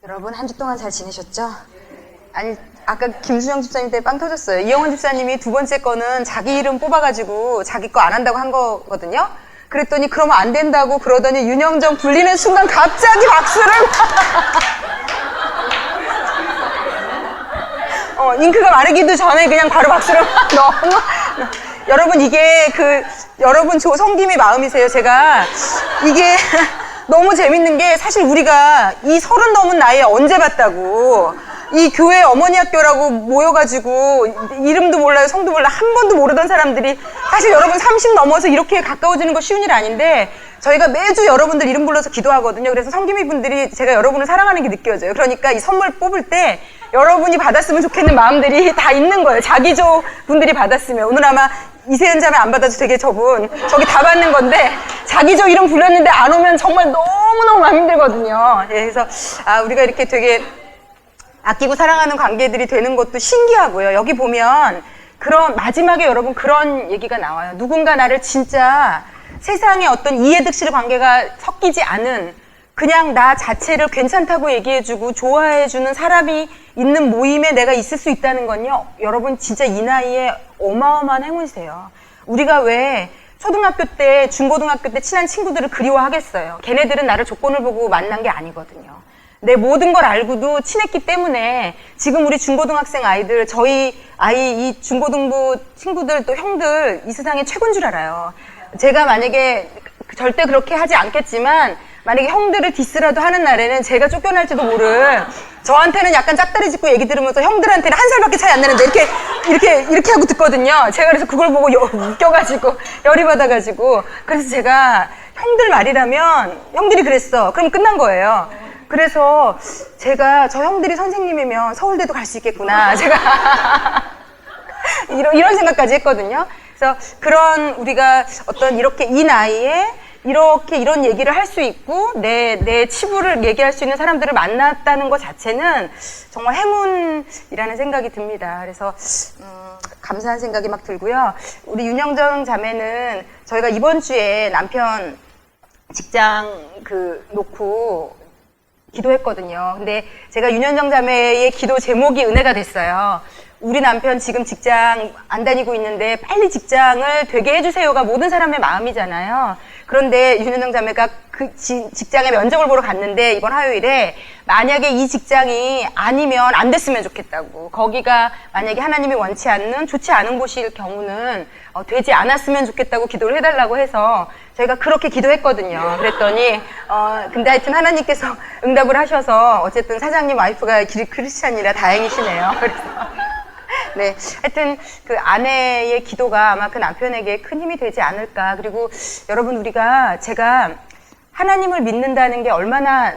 여러분 한 주 동안 잘 지내셨죠? 아니 아까 김수정 집사님 때문에 빵 터졌어요. 이영원 집사님이 두 번째 거는 자기 이름 뽑아가지고 자기 거 안 한다고 한 거거든요. 그랬더니 그러면 안 된다고 그러더니 윤영정 불리는 순간 갑자기 박수를 잉크가 마르기도 전에 그냥 바로 박수를 너무 여러분 이게 여러분 저 성김의 마음이세요. 제가 이게 너무 재밌는 게 사실 우리가 이 30 넘은 나이에 언제 봤다고 이 교회 어머니 학교라고 모여가지고 이름도 몰라요, 성도 몰라 한 번도 모르던 사람들이 사실 여러분 30 넘어서 이렇게 가까워지는 거 쉬운 일 아닌데 저희가 매주 여러분들 이름 불러서 기도하거든요. 그래서 성김이 분들이 제가 여러분을 사랑하는 게 느껴져요. 그러니까 이 선물 뽑을 때 여러분이 받았으면 좋겠는 마음들이 다 있는 거예요. 자기조 분들이 받았으면. 오늘 아마 이세은 자매 안 받아도 되게 저분 저기 다 받는 건데 자기조 이름 불렀는데 안 오면 정말 너무너무 마음 힘들거든요. 예, 그래서 우리가 이렇게 되게 아끼고 사랑하는 관계들이 되는 것도 신기하고요. 여기 보면 마지막에 여러분 그런 얘기가 나와요. 누군가 나를 진짜 세상에 어떤 이해득실 관계가 섞이지 않은 그냥 나 자체를 괜찮다고 얘기해주고 좋아해주는 사람이 있는 모임에 내가 있을 수 있다는 건요. 여러분 진짜 이 나이에 어마어마한 행운이세요. 우리가 왜 초등학교 때, 중고등학교 때 친한 친구들을 그리워하겠어요. 걔네들은 나를 조건을 보고 만난 게 아니거든요. 내 모든 걸 알고도 친했기 때문에 지금 우리 중고등학생 아이들, 저희 아이 이 중고등부 친구들 또 형들 이 세상에 최고인 줄 알아요. 제가 만약에 절대 그렇게 하지 않겠지만 만약에 형들을 디스라도 하는 날에는 제가 쫓겨날지도 모를 저한테는 약간 짝다리 짚고 얘기 들으면서 형들한테는 1살밖에 차이 안 나는데 이렇게 하고 듣거든요. 제가 그래서 그걸 보고 웃겨가지고 열이 받아가지고 그래서 제가 형들 말이라면 형들이 그랬어. 그럼 끝난 거예요. 그래서 제가 저 형들이 선생님이면 서울대도 갈 수 있겠구나. 제가 이런 생각까지 했거든요. 그래서 그런 우리가 어떤 이렇게 이 나이에 이런 얘기를 할 수 있고 내 치부를 얘기할 수 있는 사람들을 만났다는 것 자체는 정말 행운이라는 생각이 듭니다. 그래서 감사한 생각이 막 들고요. 우리 윤영정 자매는 저희가 이번 주에 남편 직장 놓고 기도했거든요. 근데 제가 윤현정 자매의 기도 제목이 은혜가 됐어요. 우리 남편 지금 직장 안 다니고 있는데 빨리 직장을 되게 해주세요가 모든 사람의 마음이잖아요. 그런데 윤현정 자매가 그 직장에 면접을 보러 갔는데 이번 화요일에 만약에 이 직장이 아니면 안 됐으면 좋겠다고, 거기가 만약에 하나님이 원치 않는 좋지 않은 곳일 경우는 되지 않았으면 좋겠다고 기도를 해달라고 해서 저희가 그렇게 기도했거든요. 그랬더니 근데 하여튼 하나님께서 응답을 하셔서 어쨌든 사장님 와이프가 크리스찬이라 다행이시네요. 그래서 네, 하여튼 그 아내의 기도가 아마 그 남편에게 큰 힘이 되지 않을까. 그리고 여러분 제가 하나님을 믿는다는 게 얼마나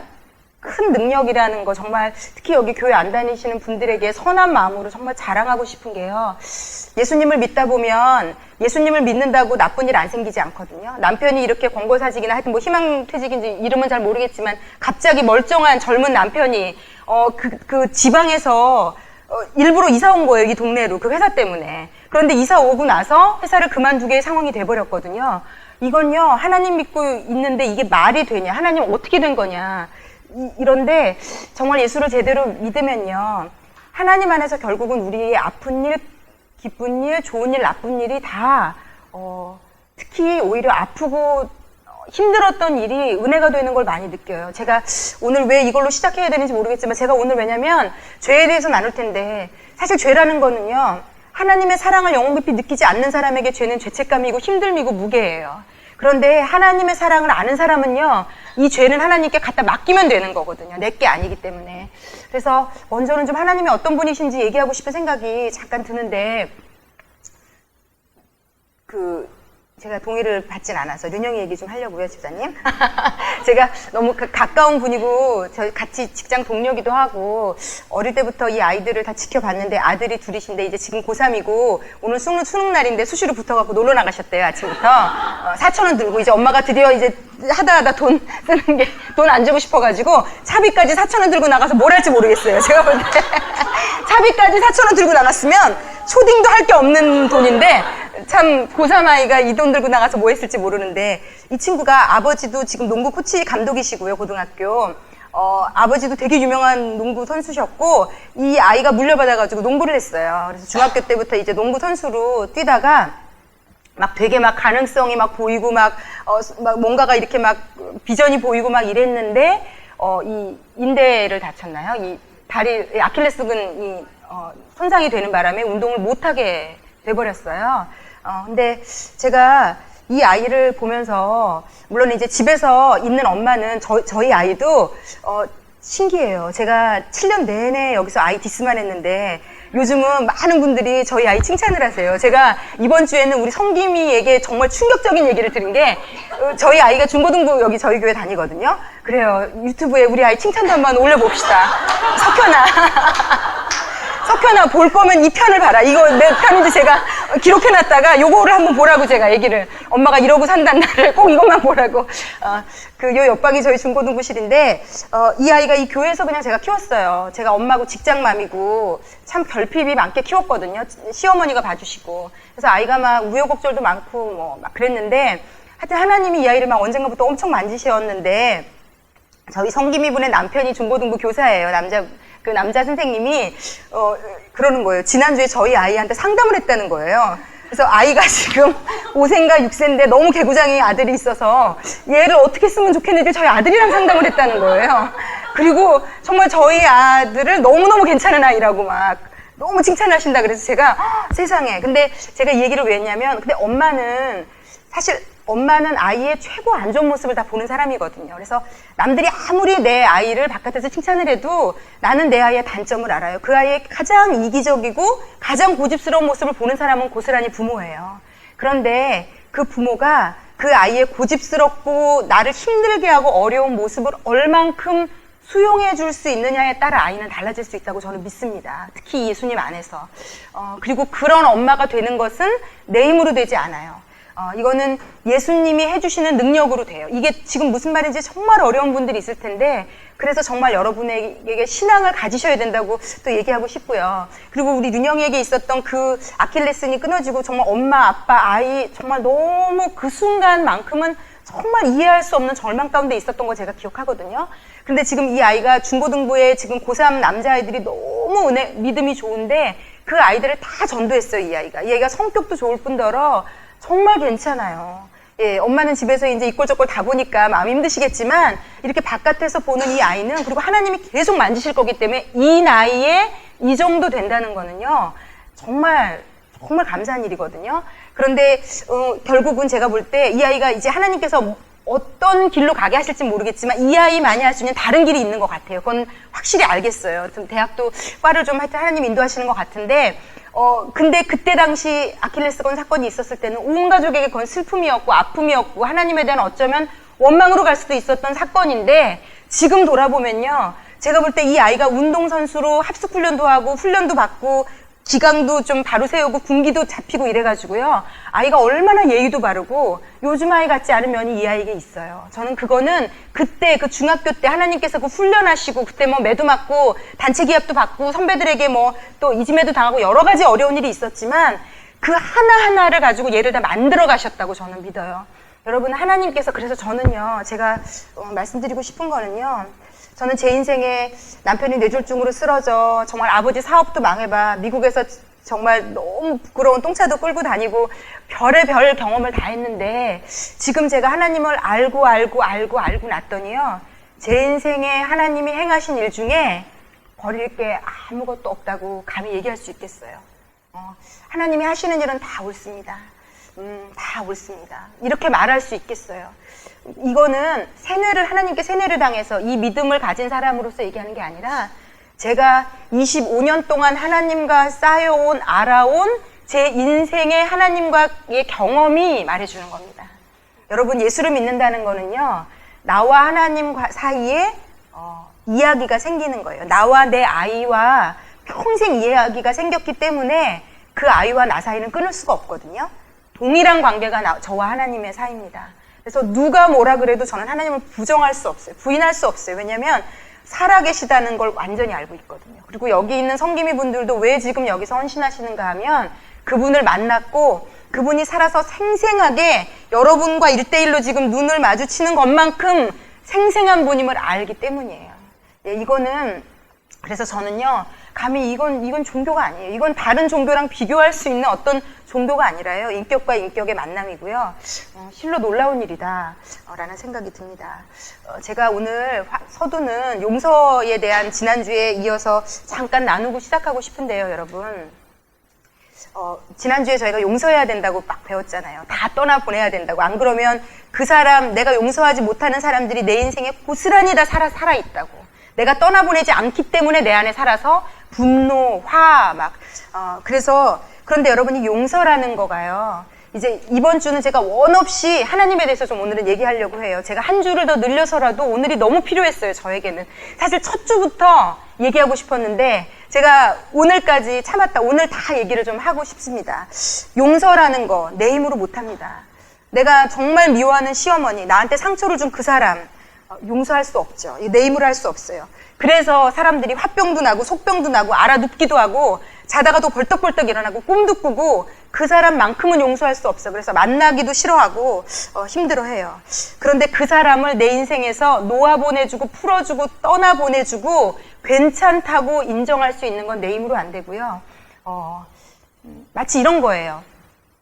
큰 능력이라는 거 정말 특히 여기 교회 안 다니시는 분들에게 선한 마음으로 정말 자랑하고 싶은 게요. 예수님을 믿다 보면 예수님을 믿는다고 나쁜 일 안 생기지 않거든요. 남편이 이렇게 권고사직이나 하여튼 뭐 희망퇴직인지 이름은 잘 모르겠지만 갑자기 멀쩡한 젊은 남편이 그 지방에서 일부러 이사 온 거예요. 이 동네로. 그 회사 때문에. 그런데 이사 오고 나서 회사를 그만두게 상황이 돼버렸거든요. 이건요, 하나님 믿고 있는데 이게 말이 되냐? 하나님 어떻게 된 거냐? 이런데 정말 예수를 제대로 믿으면요, 하나님 안에서 결국은 우리의 아픈 일, 기쁜 일, 좋은 일, 나쁜 일이 다 특히 오히려 아프고 힘들었던 일이 은혜가 되는 걸 많이 느껴요. 제가 오늘 왜 이걸로 시작해야 되는지 모르겠지만 제가 오늘 왜냐면 죄에 대해서 나눌 텐데 사실 죄라는 거는요, 하나님의 사랑을 영혼 깊이 느끼지 않는 사람에게 죄는 죄책감이고 힘듦이고 무게예요. 그런데 하나님의 사랑을 아는 사람은요, 이 죄는 하나님께 갖다 맡기면 되는 거거든요. 내 게 아니기 때문에. 그래서 먼저는 좀 하나님이 어떤 분이신지 얘기하고 싶은 생각이 잠깐 드는데 제가 동의를 받진 않아서 륜영이 얘기 좀 하려고요, 집사님. 제가 너무 가까운 분이고 저희 같이 직장 동료기도 하고 어릴 때부터 이 아이들을 다 지켜봤는데 아들이 둘이신데 이제 지금 고3이고 오늘 수능 날인데 수시로 붙어갖고 놀러 나가셨대요, 아침부터. 4,000원 들고 이제 엄마가 드디어 이제 하다 돈 쓰는 게 돈 안 주고 싶어가지고 차비까지 4,000원 들고 나가서 뭘 할지 모르겠어요. 제가 볼 때 차비까지 4,000원 들고 나갔으면 초딩도 할 게 없는 돈인데 참 고3 아이가 이 돈 들고 나가서 뭐 했을지 모르는데 이 친구가 아버지도 지금 농구 코치 감독이시고요, 고등학교. 아버지도 되게 유명한 농구 선수셨고 이 아이가 물려받아가지고 농구를 했어요. 그래서 중학교 때부터 이제 농구 선수로 뛰다가 막 되게 막 가능성이 막 보이고 막 뭔가가 이렇게 막 비전이 보이고 막 이랬는데 이 인대를 다쳤나요? 이 다리 아킬레스건이 손상이 되는 바람에 운동을 못하게 돼버렸어요. 근데 제가 이 아이를 보면서 물론 이제 집에서 있는 엄마는 저희 아이도 신기해요. 제가 7년 내내 여기서 아이 디스만 했는데 요즘은 많은 분들이 저희 아이 칭찬을 하세요. 제가 이번 주에는 우리 성김이에게 정말 충격적인 얘기를 들은 게 저희 아이가 중고등부 여기 저희 교회 다니거든요. 그래요. 유튜브에 우리 아이 칭찬도 한번 올려봅시다. 석현아 볼 거면 이 편을 봐라. 이거 몇 편인지 제가 기록해놨다가 요거를 한번 보라고 제가 얘기를 엄마가 이러고 산단 날을 꼭 이것만 보라고 요 옆방이 저희 중고등부실인데 이 아이가 이 교회에서 그냥 제가 키웠어요. 제가 엄마고 직장맘이고 참 결핍이 많게 키웠거든요. 시어머니가 봐주시고 그래서 아이가 막 우여곡절도 많고 뭐 막 그랬는데 하여튼 하나님이 이 아이를 막 언젠가부터 엄청 만지셨는데 저희 성김이 분의 남편이 중고등부 교사예요. 남자 선생님이 그러는 거예요. 지난주에 저희 아이한테 상담을 했다는 거예요. 그래서 아이가 지금 5세인가 6세인데 너무 개구장이 아들이 있어서 얘를 어떻게 쓰면 좋겠는지 저희 아들이랑 상담을 했다는 거예요. 그리고 정말 저희 아들을 너무너무 괜찮은 아이라고 막 너무 칭찬하신다 그래서 제가 세상에. 근데 제가 이 얘기를 왜 했냐면 근데 엄마는 아이의 최고 안 좋은 모습을 다 보는 사람이거든요. 그래서 남들이 아무리 내 아이를 바깥에서 칭찬을 해도 나는 내 아이의 단점을 알아요. 그 아이의 가장 이기적이고 가장 고집스러운 모습을 보는 사람은 고스란히 부모예요. 그런데 그 부모가 그 아이의 고집스럽고 나를 힘들게 하고 어려운 모습을 얼만큼 수용해 줄 수 있느냐에 따라 아이는 달라질 수 있다고 저는 믿습니다. 특히 예수님 안에서. 그리고 그런 엄마가 되는 것은 내 힘으로 되지 않아요. 이거는 예수님이 해주시는 능력으로 돼요. 이게 지금 무슨 말인지 정말 어려운 분들이 있을 텐데 그래서 정말 여러분에게 신앙을 가지셔야 된다고 또 얘기하고 싶고요. 그리고 우리 윤영이에게 있었던 그 아킬레스건이 끊어지고 정말 엄마, 아빠, 아이 정말 너무 그 순간만큼은 정말 이해할 수 없는 절망 가운데 있었던 거 제가 기억하거든요. 근데 지금 이 아이가 중고등부에 지금 고3 남자아이들이 너무 믿음이 좋은데 그 아이들을 다 전도했어요, 이 아이가. 이 아이가 성격도 좋을 뿐더러 정말 괜찮아요. 예, 엄마는 집에서 이제 이꼴저꼴 다 보니까 마음이 힘드시겠지만 이렇게 바깥에서 보는 이 아이는 그리고 하나님이 계속 만지실 거기 때문에 이 나이에 이 정도 된다는 거는요. 정말 감사한 일이거든요. 그런데 결국은 제가 볼 때 이 아이가 이제 하나님께서 어떤 길로 가게 하실지 모르겠지만 이 아이만이 할 수 있는 다른 길이 있는 것 같아요. 그건 확실히 알겠어요. 좀 대학도 과를 좀 하여튼 하나님 인도하시는 것 같은데 근데 그때 당시 아킬레스건 사건이 있었을 때는 온 가족에게 그건 슬픔이었고 아픔이었고 하나님에 대한 어쩌면 원망으로 갈 수도 있었던 사건인데 지금 돌아보면요. 제가 볼 때 이 아이가 운동선수로 합숙훈련도 하고 훈련도 받고 기강도 좀 바로 세우고 군기도 잡히고 이래가지고요. 아이가 얼마나 예의도 바르고 요즘 아이 같지 않은 면이 이 아이에게 있어요. 저는 그거는 그때 그 중학교 때 하나님께서 그 훈련하시고 그때 뭐 매도 맞고 단체 기합도 받고 선배들에게 뭐 또 이지매도 당하고 여러 가지 어려운 일이 있었지만 그 하나하나를 가지고 얘를 다 만들어 가셨다고 저는 믿어요. 여러분 하나님께서 그래서 저는요. 제가 말씀드리고 싶은 거는요. 저는 제 인생에 남편이 뇌졸중으로 쓰러져 정말 아버지 사업도 망해봐 미국에서 정말 너무 부끄러운 똥차도 끌고 다니고 별의별 경험을 다 했는데 지금 제가 하나님을 알고 났더니요 제 인생에 하나님이 행하신 일 중에 버릴 게 아무것도 없다고 감히 얘기할 수 있겠어요. 하나님이 하시는 일은 다 옳습니다. 다 옳습니다. 이렇게 말할 수 있겠어요. 이거는 하나님께 세뇌를 당해서 이 믿음을 가진 사람으로서 얘기하는 게 아니라 제가 25년 동안 하나님과 쌓여온, 알아온 제 인생의 하나님과의 경험이 말해주는 겁니다. 여러분 예수를 믿는다는 거는요. 나와 하나님 사이에 이야기가 생기는 거예요. 나와 내 아이와 평생 이야기가 생겼기 때문에 그 아이와 나 사이는 끊을 수가 없거든요. 동일한 관계가 저와 하나님의 사이입니다. 그래서 누가 뭐라 그래도 저는 하나님을 부정할 수 없어요. 부인할 수 없어요. 왜냐하면 살아계시다는 걸 완전히 알고 있거든요. 그리고 여기 있는 성김이 분들도 왜 지금 여기서 헌신하시는가 하면 그분을 만났고 그분이 살아서 생생하게 여러분과 1대1로 지금 눈을 마주치는 것만큼 생생한 분임을 알기 때문이에요. 예, 이거는 그래서 저는요, 감히 이건 종교가 아니에요. 이건 다른 종교랑 비교할 수 있는 어떤 종교가 아니라요. 인격과 인격의 만남이고요. 실로 놀라운 일이다 라는 생각이 듭니다. 제가 오늘 서두는 용서에 대한 지난주에 이어서 잠깐 나누고 시작하고 싶은데요, 여러분. 지난주에 저희가 용서해야 된다고 막 배웠잖아요. 다 떠나보내야 된다고. 안 그러면 그 사람, 내가 용서하지 못하는 사람들이 내 인생에 고스란히 다 살아있다고. 내가 떠나보내지 않기 때문에 내 안에 살아서 분노, 화, 그런데 여러분이 용서라는 거가요. 이제 이번 주는 제가 원 없이 하나님에 대해서 좀 오늘은 얘기하려고 해요. 제가 한 주를 더 늘려서라도 오늘이 너무 필요했어요, 저에게는. 사실 첫 주부터 얘기하고 싶었는데 제가 오늘까지 참았다. 오늘 다 얘기를 좀 하고 싶습니다. 용서라는 거 내 힘으로 못합니다. 내가 정말 미워하는 시어머니, 나한테 상처를 준 그 사람, 용서할 수 없죠. 내 힘으로 할 수 없어요. 그래서 사람들이 화병도 나고 속병도 나고 알아눕기도 하고 자다가도 벌떡벌떡 일어나고 꿈도 꾸고 그 사람만큼은 용서할 수 없어. 그래서 만나기도 싫어하고 힘들어해요. 그런데 그 사람을 내 인생에서 놓아보내주고 풀어주고 떠나보내주고 괜찮다고 인정할 수 있는 건 내 힘으로 안 되고요. 마치 이런 거예요.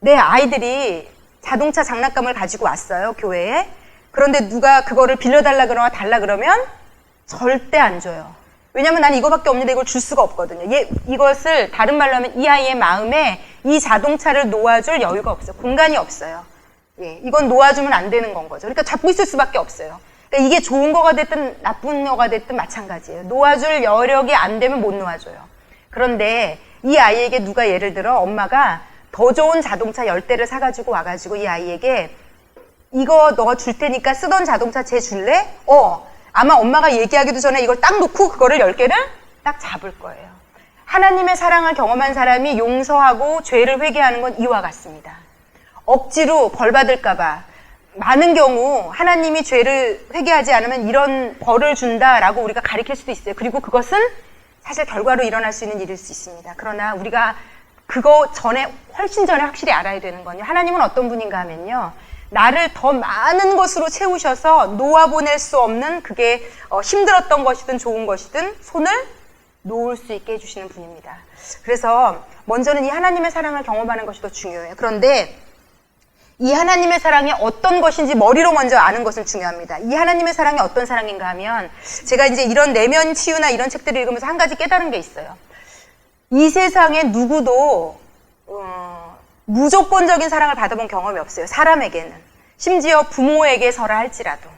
내 아이들이 자동차 장난감을 가지고 왔어요, 교회에. 그런데 누가 그거를 빌려달라 그러거나 달라 그러면 절대 안 줘요. 왜냐면 난 이거밖에 없는데 이걸 줄 수가 없거든요. 이것을 다른 말로 하면 이 아이의 마음에 이 자동차를 놓아줄 여유가 없어요. 공간이 없어요. 예, 이건 놓아주면 안 되는 건 거죠. 그러니까 잡고 있을 수밖에 없어요. 그러니까 이게 좋은 거가 됐든 나쁜 거가 됐든 마찬가지예요. 놓아줄 여력이 안 되면 못 놓아줘요. 그런데 이 아이에게 누가 예를 들어 엄마가 더 좋은 자동차 10대를 사가지고 와가지고 이 아이에게 이거 너가 줄 테니까 쓰던 자동차 쟤 줄래? 아마 엄마가 얘기하기도 전에 이걸 딱 놓고 그거를 10개를 딱 잡을 거예요. 하나님의 사랑을 경험한 사람이 용서하고 죄를 회개하는 건 이와 같습니다. 억지로 벌 받을까봐 많은 경우 하나님이 죄를 회개하지 않으면 이런 벌을 준다라고 우리가 가리킬 수도 있어요. 그리고 그것은 사실 결과로 일어날 수 있는 일일 수 있습니다. 그러나 우리가 그거 전에 훨씬 전에 확실히 알아야 되는 건요. 하나님은 어떤 분인가 하면요. 나를 더 많은 것으로 채우셔서 놓아보낼 수 없는 그게 힘들었던 것이든 좋은 것이든 손을 놓을 수 있게 해주시는 분입니다. 그래서 먼저는 이 하나님의 사랑을 경험하는 것이 더 중요해요. 그런데 이 하나님의 사랑이 어떤 것인지 머리로 먼저 아는 것은 중요합니다. 이 하나님의 사랑이 어떤 사랑인가 하면 제가 이제 이런 내면 치유나 이런 책들을 읽으면서 한 가지 깨달은 게 있어요. 이 세상에 누구도 무조건적인 사랑을 받아본 경험이 없어요. 사람에게는. 심지어 부모에게서라 할지라도.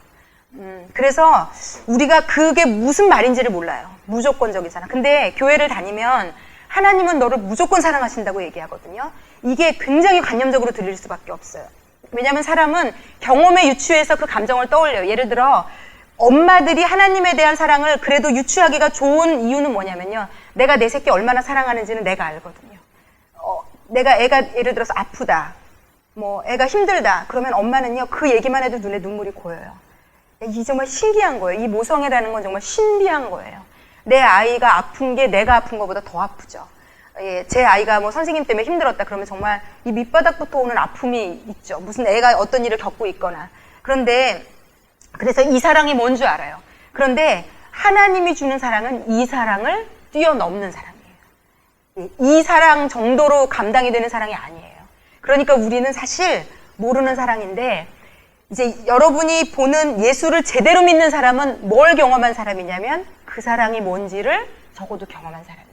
그래서 우리가 그게 무슨 말인지를 몰라요. 무조건적인 사랑. 근데 교회를 다니면 하나님은 너를 무조건 사랑하신다고 얘기하거든요. 이게 굉장히 관념적으로 들릴 수밖에 없어요. 왜냐하면 사람은 경험에 유추해서 그 감정을 떠올려요. 예를 들어 엄마들이 하나님에 대한 사랑을 그래도 유추하기가 좋은 이유는 뭐냐면요. 내가 내 새끼 얼마나 사랑하는지는 내가 알거든요. 내가 애가 예를 들어서 아프다, 애가 힘들다 그러면 엄마는요 그 얘기만 해도 눈에 눈물이 고여요. 이 정말 신기한 거예요. 이 모성애라는 건 정말 신비한 거예요. 내 아이가 아픈 게 내가 아픈 것보다 더 아프죠. 예, 제 아이가 선생님 때문에 힘들었다 그러면 정말 이 밑바닥부터 오는 아픔이 있죠. 무슨 애가 어떤 일을 겪고 있거나. 그런데 그래서 이 사랑이 뭔 줄 알아요. 그런데 하나님이 주는 사랑은 이 사랑을 뛰어넘는 사랑이에요. 이 사랑 정도로 감당이 되는 사랑이 아니에요. 그러니까 우리는 사실 모르는 사랑인데 이제 여러분이 보는 예수를 제대로 믿는 사람은 뭘 경험한 사람이냐면 그 사랑이 뭔지를 적어도 경험한 사람이에요.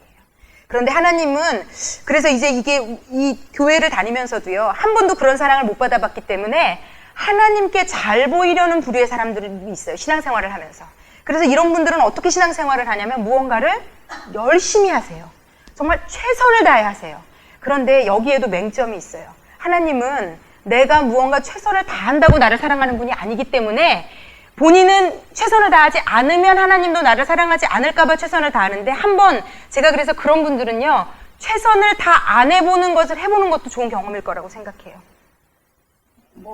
그런데 하나님은 그래서 이제 이게 이 교회를 다니면서도요 한 번도 그런 사랑을 못 받아봤기 때문에 하나님께 잘 보이려는 부류의 사람들이 있어요. 신앙생활을 하면서. 그래서 이런 분들은 어떻게 신앙생활을 하냐면 무언가를 열심히 하세요. 정말 최선을 다해 하세요. 그런데 여기에도 맹점이 있어요. 하나님은 내가 무언가 최선을 다한다고 나를 사랑하는 분이 아니기 때문에 본인은 최선을 다하지 않으면 하나님도 나를 사랑하지 않을까 봐 최선을 다하는데 한번 제가 그래서 그런 분들은요 최선을 다 안 해보는 것을 해보는 것도 좋은 경험일 거라고 생각해요.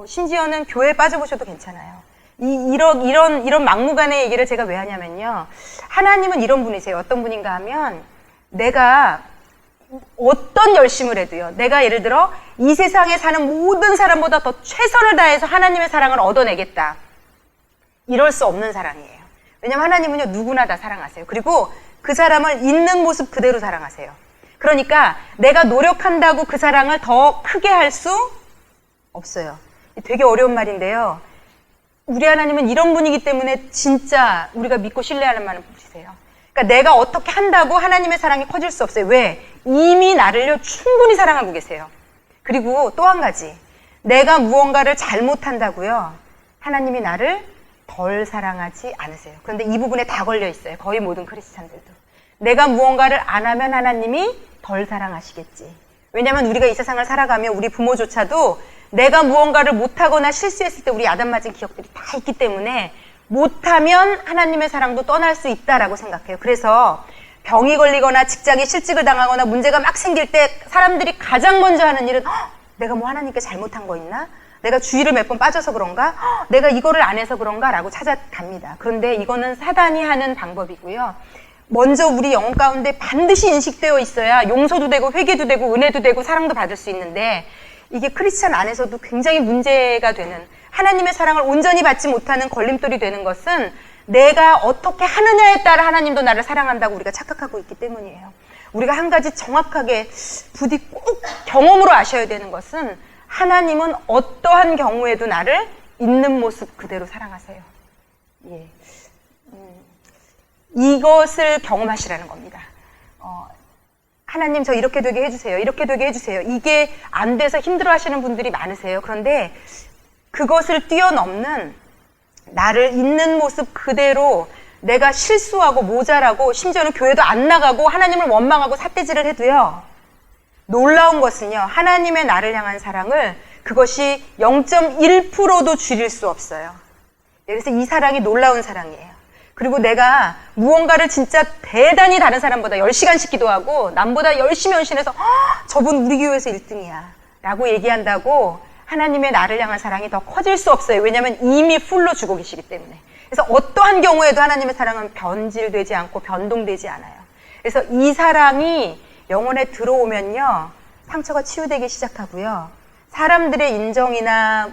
심지어는 교회에 빠져보셔도 괜찮아요. 이런 막무가내 얘기를 제가 왜 하냐면요. 하나님은 이런 분이세요. 어떤 분인가 하면 내가 어떤 열심을 해도요. 내가 예를 들어 이 세상에 사는 모든 사람보다 더 최선을 다해서 하나님의 사랑을 얻어내겠다. 이럴 수 없는 사랑이에요. 왜냐면 하나님은요, 누구나 다 사랑하세요. 그리고 그 사람을 있는 모습 그대로 사랑하세요. 그러니까 내가 노력한다고 그 사랑을 더 크게 할 수 없어요. 되게 어려운 말인데요. 우리 하나님은 이런 분이기 때문에 진짜 우리가 믿고 신뢰하는 분이세요. 그러니까 내가 어떻게 한다고 하나님의 사랑이 커질 수 없어요. 왜? 이미 나를요, 충분히 사랑하고 계세요. 그리고 또 한 가지. 내가 무언가를 잘못한다고요, 하나님이 나를 덜 사랑하지 않으세요. 그런데 이 부분에 다 걸려 있어요. 거의 모든 크리스찬들도. 내가 무언가를 안 하면 하나님이 덜 사랑하시겠지. 왜냐하면 우리가 이 세상을 살아가며 우리 부모조차도 내가 무언가를 못하거나 실수했을 때 우리 야단 맞은 기억들이 다 있기 때문에 못하면 하나님의 사랑도 떠날 수 있다라고 생각해요. 그래서 병이 걸리거나 직장에 실직을 당하거나 문제가 막 생길 때 사람들이 가장 먼저 하는 일은 내가 뭐 하나님께 잘못한 거 있나? 내가 주의를 몇 번 빠져서 그런가? 내가 이거를 안 해서 그런가? 라고 찾아갑니다. 그런데 이거는 사단이 하는 방법이고요. 먼저 우리 영혼 가운데 반드시 인식되어 있어야 용서도 되고 회개도 되고 은혜도 되고 사랑도 받을 수 있는데, 이게 크리스찬 안에서도 굉장히 문제가 되는, 하나님의 사랑을 온전히 받지 못하는 걸림돌이 되는 것은 내가 어떻게 하느냐에 따라 하나님도 나를 사랑한다고 우리가 착각하고 있기 때문이에요. 우리가 한 가지 정확하게 부디 꼭 경험으로 아셔야 되는 것은 하나님은 어떠한 경우에도 나를 있는 모습 그대로 사랑하세요. 예. 이것을 경험하시라는 겁니다. 하나님 저 이렇게 되게 해주세요. 이렇게 되게 해주세요. 이게 안 돼서 힘들어하시는 분들이 많으세요. 그런데 그것을 뛰어넘는 나를 있는 모습 그대로, 내가 실수하고 모자라고 심지어는 교회도 안 나가고 하나님을 원망하고 삿대질을 해도요, 놀라운 것은요, 하나님의 나를 향한 사랑을 그것이 0.1%도 줄일 수 없어요. 그래서 이 사랑이 놀라운 사랑이에요. 그리고 내가 무언가를 진짜 대단히 다른 사람보다 10시간씩 기도하고 남보다 열심히 헌신해서 저분 우리 교회에서 1등이야 라고 얘기한다고 하나님의 나를 향한 사랑이 더 커질 수 없어요. 왜냐하면 이미 풀로 주고 계시기 때문에. 그래서 어떠한 경우에도 하나님의 사랑은 변질되지 않고 변동되지 않아요. 그래서 이 사랑이 영혼에 들어오면요, 상처가 치유되기 시작하고요, 사람들의 인정이나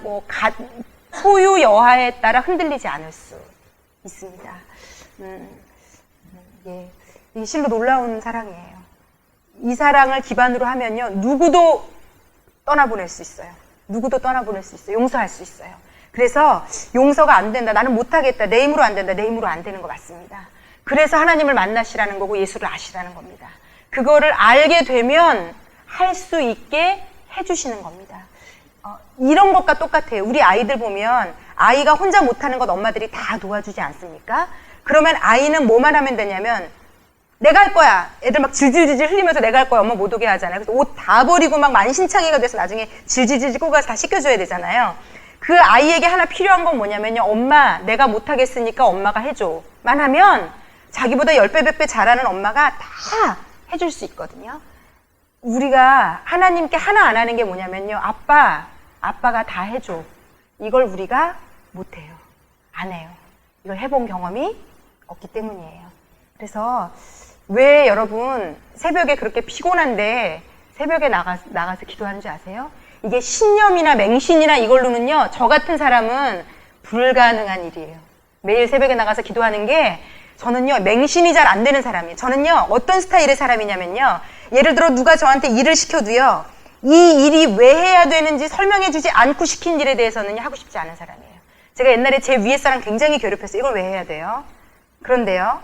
소유 여하에 따라 흔들리지 않을 수 있습니다. 예, 이 실로 놀라운 사랑이에요. 이 사랑을 기반으로 하면요, 누구도 떠나보낼 수 있어요. 누구도 떠나보낼 수 있어요. 용서할 수 있어요. 그래서 용서가 안 된다, 나는 못하겠다, 내 힘으로 안 된다, 내 힘으로 안 되는 거 맞습니다. 그래서 하나님을 만나시라는 거고 예수를 아시라는 겁니다. 그거를 알게 되면 할 수 있게 해주시는 겁니다. 이런 것과 똑같아요. 우리 아이들 보면 아이가 혼자 못하는 것 엄마들이 다 도와주지 않습니까? 그러면 아이는 뭐만 하면 되냐면 내가 할 거야. 애들 막 질질질질 흘리면서 내가 할 거야. 엄마 못 오게 하잖아요. 그래서 옷 다 버리고 막 만신창이가 돼서 나중에 질질질질 꼬가서 다 씻겨줘야 되잖아요. 그 아이에게 하나 필요한 건 뭐냐면요, 엄마 내가 못하겠으니까 엄마가 해줘 만 하면 자기보다 10배 100배 잘하는 엄마가 다 해줄 수 있거든요. 우리가 하나님께 하나 안 하는 게 뭐냐면요, 아빠가 다 해줘, 이걸 우리가 못해요. 안 해요. 이걸 해본 경험이 없기 때문이에요. 그래서 왜 여러분 새벽에 그렇게 피곤한데 새벽에 나가서 기도하는 줄 아세요? 이게 신념이나 맹신이나 이걸로는요, 저 같은 사람은 불가능한 일이에요. 매일 새벽에 나가서 기도하는 게 저는요, 맹신이 잘 안 되는 사람이에요. 저는요, 어떤 스타일의 사람이냐면요, 예를 들어 누가 저한테 일을 시켜도요, 이 일이 왜 해야 되는지 설명해 주지 않고 시킨 일에 대해서는 하고 싶지 않은 사람이에요. 제가 옛날에 제 위에 사람 굉장히 괴롭혔어요. 이걸 왜 해야 돼요? 그런데요,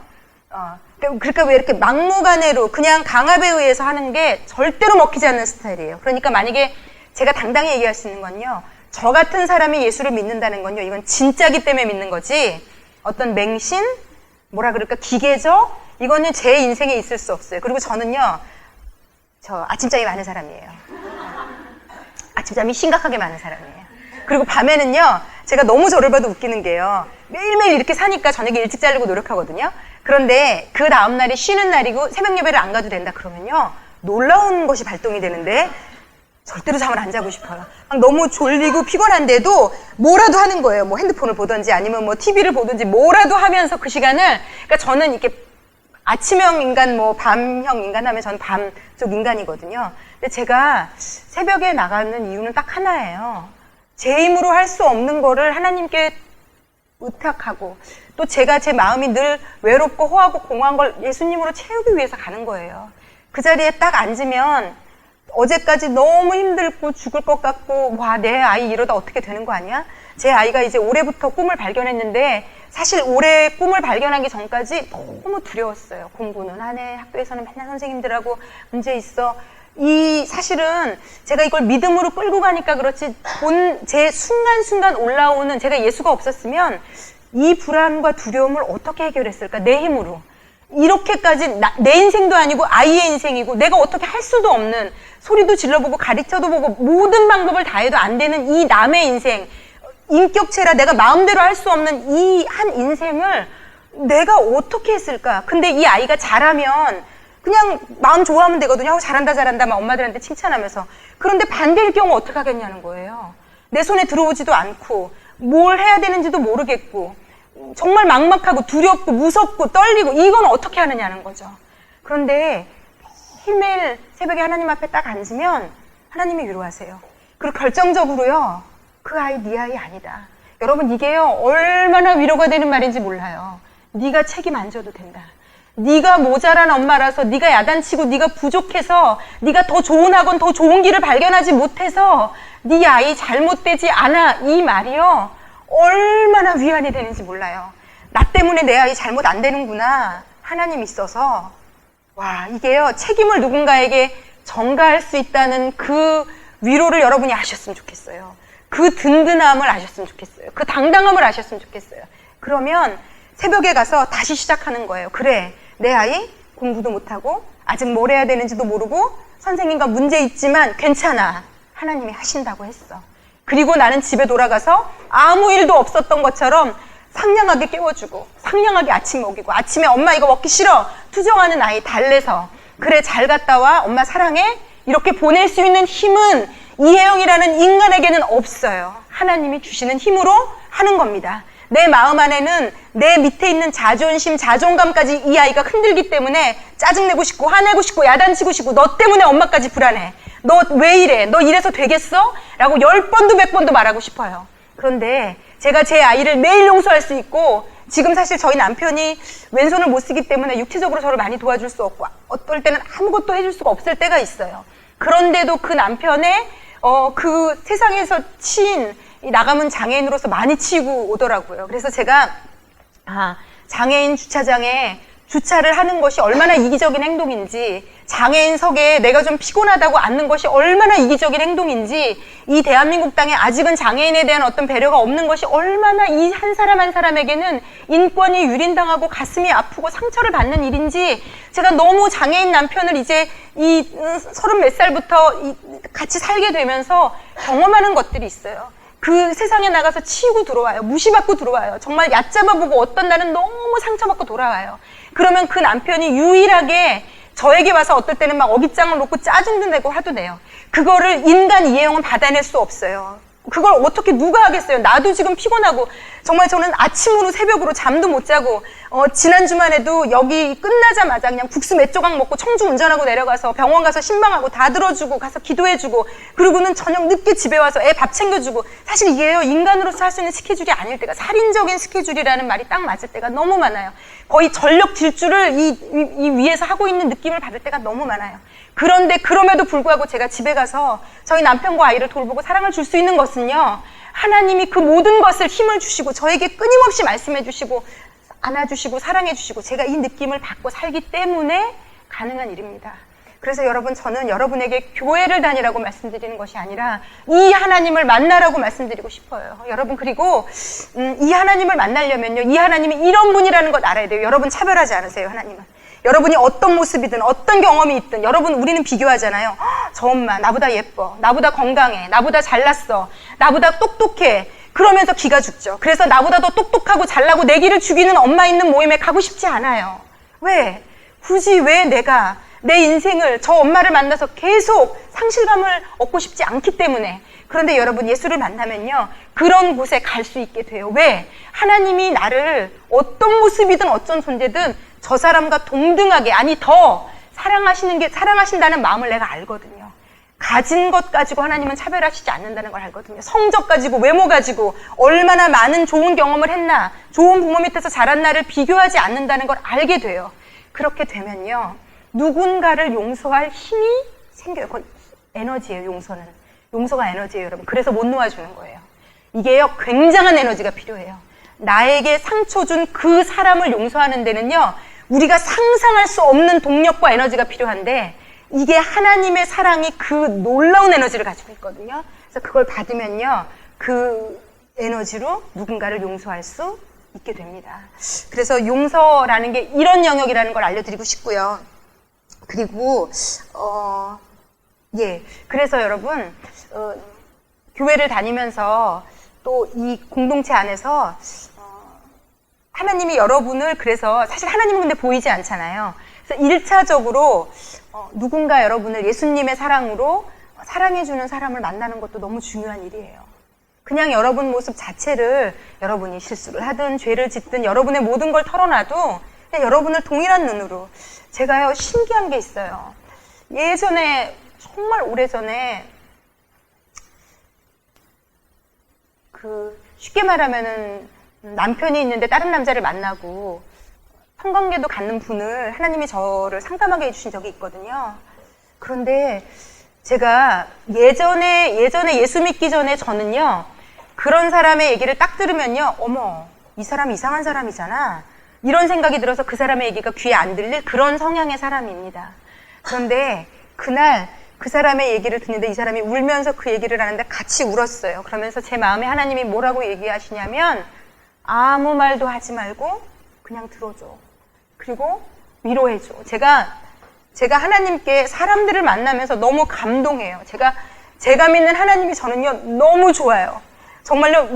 그러니까 왜 이렇게 막무가내로 그냥 강압에 의해서 하는 게 절대로 먹히지 않는 스타일이에요. 그러니까 만약에 제가 당당히 얘기할 수 있는 건요, 저 같은 사람이 예수를 믿는다는 건요, 이건 진짜기 때문에 믿는 거지, 어떤 맹신, 뭐라 그럴까, 기계적, 이거는 제 인생에 있을 수 없어요. 그리고 저는요, 저 아침잠이 많은 사람이에요. 아침잠이 심각하게 많은 사람이에요. 그리고 밤에는요, 제가 너무 저를 봐도 웃기는 게요, 매일매일 이렇게 사니까 저녁에 일찍 자려고 노력하거든요. 그런데 그 다음날이 쉬는 날이고 새벽 예배를 안 가도 된다 그러면요, 놀라운 것이 발동이 되는데 절대로 잠을 안 자고 싶어요. 막 너무 졸리고 피곤한데도 뭐라도 하는 거예요. 뭐 핸드폰을 보든지 아니면 뭐 TV를 보든지 뭐라도 하면서 그 시간을, 그러니까 저는 이렇게 아침형 인간, 뭐 밤형 인간 하면 저는 밤 쪽 인간이거든요. 근데 제가 새벽에 나가는 이유는 딱 하나예요. 제 힘으로 할 수 없는 거를 하나님께 의탁하고 또 제가 제 마음이 늘 외롭고 허하고 공허한 걸 예수님으로 채우기 위해서 가는 거예요. 그 자리에 딱 앉으면 어제까지 너무 힘들고 죽을 것 같고 와, 내 아이 이러다 어떻게 되는 거 아니야? 제 아이가 이제 올해부터 꿈을 발견했는데 사실 올해 꿈을 발견하기 전까지 너무 두려웠어요. 공부는 하네, 학교에서는 맨날 선생님들하고 문제 있어. 사실은 제가 이걸 믿음으로 끌고 가니까 그렇지 제 순간순간 올라오는 제가 예수가 없었으면 이 불안과 두려움을 어떻게 해결했을까? 내 힘으로. 이렇게까지 내 인생도 아니고 아이의 인생이고 내가 어떻게 할 수도 없는 소리도 질러보고 가르쳐도 보고 모든 방법을 다해도 안 되는 이 남의 인생, 인격체라 내가 마음대로 할 수 없는 이 한 인생을 내가 어떻게 했을까? 근데 이 아이가 잘하면 그냥 마음 좋아하면 되거든요. 잘한다 잘한다 막 엄마들한테 칭찬하면서. 그런데 반대일 경우 어떻게 하겠냐는 거예요. 내 손에 들어오지도 않고 뭘 해야 되는지도 모르겠고 정말 막막하고 두렵고 무섭고 떨리고 이건 어떻게 하느냐는 거죠. 그런데 매일매일 새벽에 하나님 앞에 딱 앉으면 하나님이 위로하세요. 그리고 결정적으로요. 그 아이 네 아이 아니다. 여러분 이게요. 얼마나 위로가 되는 말인지 몰라요. 네가 책임 안 져도 된다. 네가 모자란 엄마라서 네가 야단치고 네가 부족해서 네가 더 좋은 학원 더 좋은 길을 발견하지 못해서 네 아이 잘못되지 않아. 이 말이요. 얼마나 위안이 되는지 몰라요. 나 때문에 내 아이 잘못 안 되는구나. 하나님 있어서 와 이게요. 책임을 누군가에게 전가할 수 있다는 그 위로를 여러분이 아셨으면 좋겠어요. 그 든든함을 아셨으면 좋겠어요. 그 당당함을 아셨으면 좋겠어요. 그러면 새벽에 가서 다시 시작하는 거예요. 그래, 내 아이 공부도 못하고 아직 뭘 해야 되는지도 모르고 선생님과 문제 있지만 괜찮아. 하나님이 하신다고 했어. 그리고 나는 집에 돌아가서 아무 일도 없었던 것처럼 상냥하게 깨워주고 상냥하게 아침 먹이고 아침에 엄마 이거 먹기 싫어 투정하는 아이 달래서 그래 잘 갔다 와 엄마 사랑해 이렇게 보낼 수 있는 힘은 이혜영이라는 인간에게는 없어요. 하나님이 주시는 힘으로 하는 겁니다. 내 마음 안에는 내 밑에 있는 자존심, 자존감까지 이 아이가 흔들기 때문에 짜증내고 싶고 화내고 싶고 야단치고 싶고 너 때문에 엄마까지 불안해. 너 왜 이래? 너 이래서 되겠어? 라고 10번도 100번도 말하고 싶어요. 그런데 제가 제 아이를 매일 용서할 수 있고 지금 사실 저희 남편이 왼손을 못 쓰기 때문에 육체적으로 저를 많이 도와줄 수 없고 어떨 때는 아무것도 해줄 수가 없을 때가 있어요. 그런데도 그 남편의 그 세상에서 치인 나가문 장애인으로서 많이 치고 오더라고요. 그래서 제가 장애인 주차장에 주차를 하는 것이 얼마나 이기적인 행동인지 장애인석에 내가 좀 피곤하다고 앉는 것이 얼마나 이기적인 행동인지 이 대한민국 땅에 아직은 장애인에 대한 어떤 배려가 없는 것이 얼마나 이 한 사람 한 사람에게는 인권이 유린당하고 가슴이 아프고 상처를 받는 일인지 제가 너무 장애인 남편을 이제 이 30몇 살부터 같이 살게 되면서 경험하는 것들이 있어요. 그 세상에 나가서 치우고 들어와요. 무시받고 들어와요. 정말 얕잡아보고 어떤 날은 너무 상처받고 돌아와요. 그러면 그 남편이 유일하게 저에게 와서 어떨 때는 막 어깃장을 놓고 짜증도 내고 화도 내요. 그거를 인간 이해형은 받아낼 수 없어요. 그걸 어떻게 누가 하겠어요. 나도 지금 피곤하고 정말 저는 아침으로 새벽으로 잠도 못 자고 지난 주말에도 여기 끝나자마자 그냥 국수 몇 조각 먹고 청주 운전하고 내려가서 병원 가서 신방하고 다 들어주고 가서 기도해주고 그러고는 저녁 늦게 집에 와서 애 밥 챙겨주고 사실 이게요 인간으로서 할 수 있는 스케줄이 아닐 때가 살인적인 스케줄이라는 말이 딱 맞을 때가 너무 많아요. 거의 전력 질주를 이 위에서 하고 있는 느낌을 받을 때가 너무 많아요. 그런데 그럼에도 불구하고 제가 집에 가서 저희 남편과 아이를 돌보고 사랑을 줄 수 있는 것은요. 하나님이 그 모든 것을 힘을 주시고 저에게 끊임없이 말씀해 주시고 안아주시고 사랑해 주시고 제가 이 느낌을 받고 살기 때문에 가능한 일입니다. 그래서 여러분 저는 여러분에게 교회를 다니라고 말씀드리는 것이 아니라 이 하나님을 만나라고 말씀드리고 싶어요. 여러분 그리고 이 하나님을 만나려면요. 이 하나님이 이런 분이라는 것 알아야 돼요. 여러분 차별하지 않으세요. 하나님은. 여러분이 어떤 모습이든 어떤 경험이 있든 여러분 우리는 비교하잖아요. 저 엄마 나보다 예뻐, 나보다 건강해, 나보다 잘났어, 나보다 똑똑해. 그러면서 기가 죽죠. 그래서 나보다 더 똑똑하고 잘나고 내 기를 죽이는 엄마 있는 모임에 가고 싶지 않아요. 왜? 굳이 왜 내가 내 인생을 저 엄마를 만나서 계속 상실감을 얻고 싶지 않기 때문에. 그런데 여러분 예수를 만나면요 그런 곳에 갈 수 있게 돼요. 왜? 하나님이 나를 어떤 모습이든 어떤 존재든 저 사람과 동등하게 아니 더 사랑하신다는 마음을 내가 알거든요. 가진 것 가지고 하나님은 차별하시지 않는다는 걸 알거든요. 성적 가지고, 외모 가지고, 얼마나 많은 좋은 경험을 했나, 좋은 부모 밑에서 자란 나를 비교하지 않는다는 걸 알게 돼요. 그렇게 되면요, 누군가를 용서할 힘이 생겨요. 그건 에너지예요, 용서는. 용서가 에너지예요, 여러분. 그래서 못 놓아주는 거예요. 이게요, 굉장한 에너지가 필요해요. 나에게 상처 준 그 사람을 용서하는 데는요, 우리가 상상할 수 없는 동력과 에너지가 필요한데, 이게 하나님의 사랑이 그 놀라운 에너지를 가지고 있거든요. 그래서 그걸 받으면요, 그 에너지로 누군가를 용서할 수 있게 됩니다. 그래서 용서라는 게 이런 영역이라는 걸 알려드리고 싶고요. 그리고 그래서 여러분, 교회를 다니면서 또 이 공동체 안에서 하나님이 여러분을, 그래서 사실 하나님은 근데 보이지 않잖아요. 그래서 1차적으로 누군가 여러분을 예수님의 사랑으로 사랑해주는 사람을 만나는 것도 너무 중요한 일이에요. 그냥 여러분 모습 자체를, 여러분이 실수를 하든 죄를 짓든 여러분의 모든 걸 털어놔도 그냥 여러분을 동일한 눈으로. 제가요, 신기한 게 있어요. 예전에, 정말 오래전에, 쉽게 말하면은 남편이 있는데 다른 남자를 만나고 성관계도 갖는 분을 하나님이 저를 상담하게 해주신 적이 있거든요. 그런데 제가 예전에 예수 믿기 전에 저는요, 그런 사람의 얘기를 딱 들으면요, 어머, 이 사람 이상한 사람이잖아, 이런 생각이 들어서 그 사람의 얘기가 귀에 안 들릴 그런 성향의 사람입니다. 그런데 그날 그 사람의 얘기를 듣는데 이 사람이 울면서 그 얘기를 하는데 같이 울었어요. 그러면서 제 마음에 하나님이 뭐라고 얘기하시냐면, 아무 말도 하지 말고 그냥 들어줘. 그리고 위로해줘. 제가 하나님께 사람들을 만나면서 너무 감동해요. 제가 믿는 하나님이 저는요, 너무 좋아요. 정말요,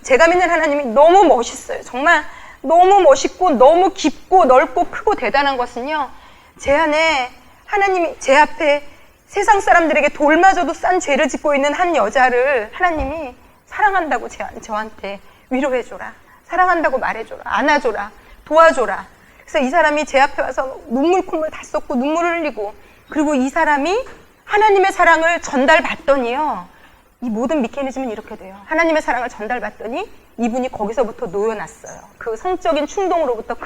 제가 믿는 하나님이 너무 멋있어요. 정말 너무 멋있고 너무 깊고 넓고 크고 대단한 것은요, 제 안에 하나님이, 제 앞에 세상 사람들에게 돌마저도 싼 죄를 짓고 있는 한 여자를 하나님이 사랑한다고 저한테 위로해줘라, 사랑한다고 말해줘라, 안아줘라, 도와줘라. 그래서 이 사람이 제 앞에 와서 눈물 콧물 다 쏟고 눈물을 흘리고, 그리고 이 사람이 하나님의 사랑을 전달받더니요, 이 모든 메커니즘은 이렇게 돼요. 하나님의 사랑을 전달받더니 이분이 거기서부터 놓여놨어요. 그 성적인 충동으로부터.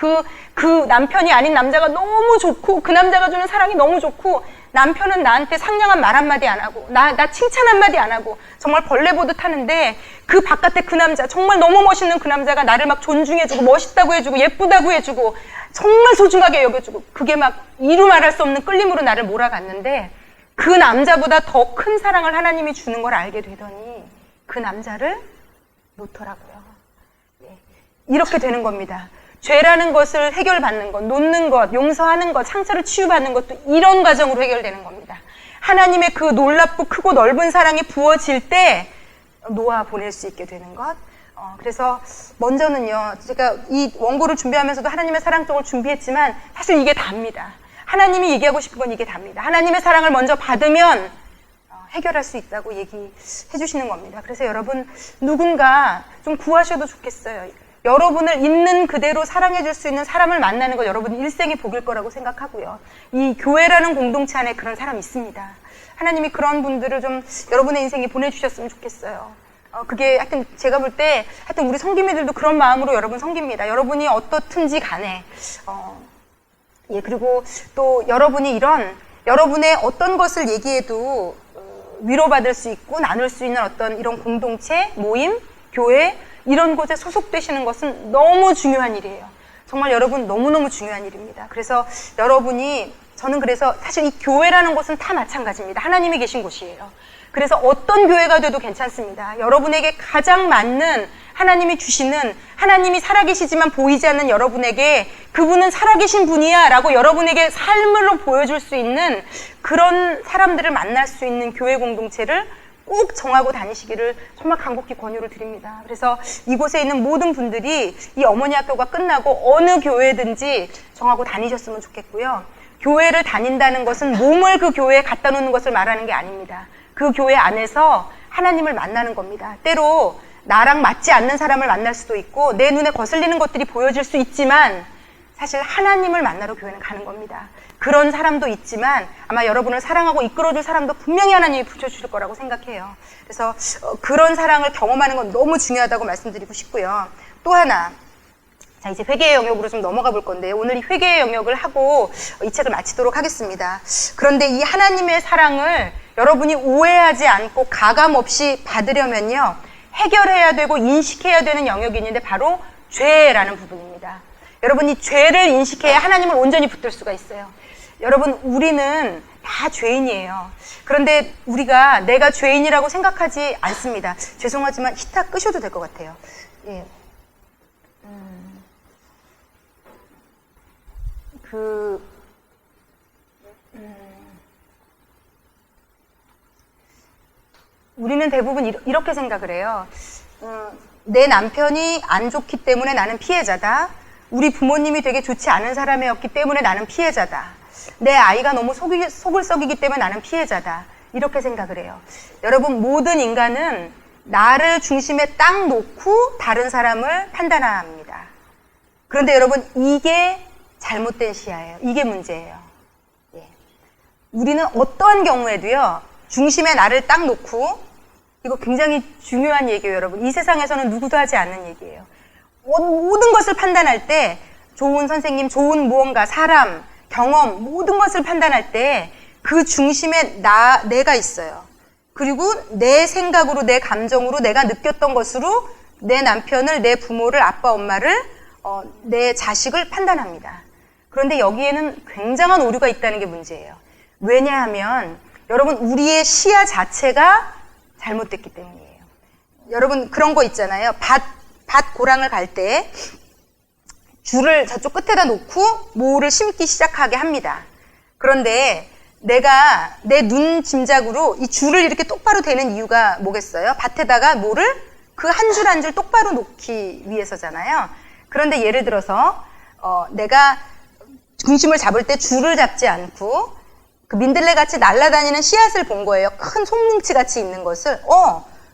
그 남편이 아닌 남자가 너무 좋고, 그 남자가 주는 사랑이 너무 좋고, 남편은 나한테 상냥한 말 한마디 안 하고, 나 칭찬 한마디 안 하고, 정말 벌레 보듯 하는데, 그 바깥에 그 남자, 정말 너무 멋있는 그 남자가 나를 막 존중해주고, 멋있다고 해주고, 예쁘다고 해주고, 정말 소중하게 여겨주고, 그게 막 이루 말할 수 없는 끌림으로 나를 몰아갔는데, 그 남자보다 더 큰 사랑을 하나님이 주는 걸 알게 되더니 그 남자를 놓더라고요. 이렇게 되는 겁니다. 죄라는 것을 해결받는 것, 놓는 것, 용서하는 것, 상처를 치유받는 것도 이런 과정으로 해결되는 겁니다. 하나님의 그 놀랍고 크고 넓은 사랑이 부어질 때 놓아 보낼 수 있게 되는 것. 그래서 먼저는요, 제가 이 원고를 준비하면서도 하나님의 사랑 쪽을 준비했지만 사실 이게 답니다. 하나님이 얘기하고 싶은 건 이게 답니다. 하나님의 사랑을 먼저 받으면 해결할 수 있다고 얘기해 주시는 겁니다. 그래서 여러분, 누군가 좀 구하셔도 좋겠어요. 여러분을 있는 그대로 사랑해 줄 수 있는 사람을 만나는 거 여러분 일생의 복일 거라고 생각하고요. 이 교회라는 공동체 안에 그런 사람이 있습니다. 하나님이 그런 분들을 좀 여러분의 인생에 보내주셨으면 좋겠어요. 그게 하여튼 제가 볼 때 하여튼 우리 성기미들도 그런 마음으로 여러분 섬깁니다. 여러분이 어떻든지 간에 그리고 또 여러분이 여러분의 어떤 것을 얘기해도 위로받을 수 있고 나눌 수 있는 어떤 이런 공동체, 모임, 교회 이런 곳에 소속되시는 것은 너무 중요한 일이에요. 정말 여러분 너무너무 중요한 일입니다. 그래서 저는 그래서 사실 이 교회라는 곳은 다 마찬가지입니다. 하나님이 계신 곳이에요. 그래서 어떤 교회가 돼도 괜찮습니다. 여러분에게 가장 맞는 하나님이 주시는, 하나님이 살아계시지만 보이지 않는 여러분에게 그분은 살아계신 분이야 라고 여러분에게 삶으로 보여줄 수 있는 그런 사람들을 만날 수 있는 교회 공동체를 꼭 정하고 다니시기를 정말 간곡히 권유를 드립니다. 그래서 이곳에 있는 모든 분들이 이 어머니 학교가 끝나고 어느 교회든지 정하고 다니셨으면 좋겠고요. 교회를 다닌다는 것은 몸을 그 교회에 갖다 놓는 것을 말하는 게 아닙니다. 그 교회 안에서 하나님을 만나는 겁니다. 때로 나랑 맞지 않는 사람을 만날 수도 있고 내 눈에 거슬리는 것들이 보여질 수 있지만 사실 하나님을 만나러 교회는 가는 겁니다. 그런 사람도 있지만 아마 여러분을 사랑하고 이끌어줄 사람도 분명히 하나님이 붙여주실 거라고 생각해요. 그래서 그런 사랑을 경험하는 건 너무 중요하다고 말씀드리고 싶고요. 또 하나, 자, 이제 회개의 영역으로 좀 넘어가 볼 건데, 오늘 이 회개의 영역을 하고 이 책을 마치도록 하겠습니다. 그런데 이 하나님의 사랑을 여러분이 오해하지 않고 가감 없이 받으려면요, 해결해야 되고 인식해야 되는 영역이 있는데 바로 죄라는 부분입니다. 여러분, 이 죄를 인식해야 하나님을 온전히 붙들 수가 있어요. 여러분, 우리는 다 죄인이에요. 그런데 우리가 내가 죄인이라고 생각하지 않습니다. 죄송하지만 히터 끄셔도 될 것 같아요. 예. 우리는 대부분 이렇게 생각을 해요. 내 남편이 안 좋기 때문에 나는 피해자다. 우리 부모님이 되게 좋지 않은 사람이었기 때문에 나는 피해자다. 내 아이가 너무 속을 썩이기 때문에 나는 피해자다. 이렇게 생각을 해요. 여러분, 모든 인간은 나를 중심에 딱 놓고 다른 사람을 판단합니다. 그런데 여러분, 이게 잘못된 시야예요. 이게 문제예요. 예. 우리는 어떠한 경우에도요, 중심에 나를 딱 놓고, 이거 굉장히 중요한 얘기예요, 여러분. 이 세상에서는 누구도 하지 않는 얘기예요. 모든 것을 판단할 때, 좋은 선생님, 좋은 무언가, 사람, 경험, 모든 것을 판단할 때 그 중심에 내가 있어요. 그리고 내 생각으로, 내 감정으로 내가 느꼈던 것으로 내 남편을, 내 부모를, 아빠, 엄마를, 내 자식을 판단합니다. 그런데 여기에는 굉장한 오류가 있다는 게 문제예요. 왜냐하면 여러분, 우리의 시야 자체가 잘못됐기 때문이에요. 여러분, 그런 거 있잖아요. 밭 고랑을 갈 때 줄을 저쪽 끝에다 놓고 모를 심기 시작하게 합니다. 그런데 내가 내 눈 짐작으로 이 줄을 이렇게 똑바로 대는 이유가 뭐겠어요? 밭에다가 모를 그 한 줄 한 줄 똑바로 놓기 위해서잖아요. 그런데 예를 들어서 내가 중심을 잡을 때 줄을 잡지 않고 그 민들레같이 날아다니는 씨앗을 본 거예요. 큰 송뭉치같이 있는 것을.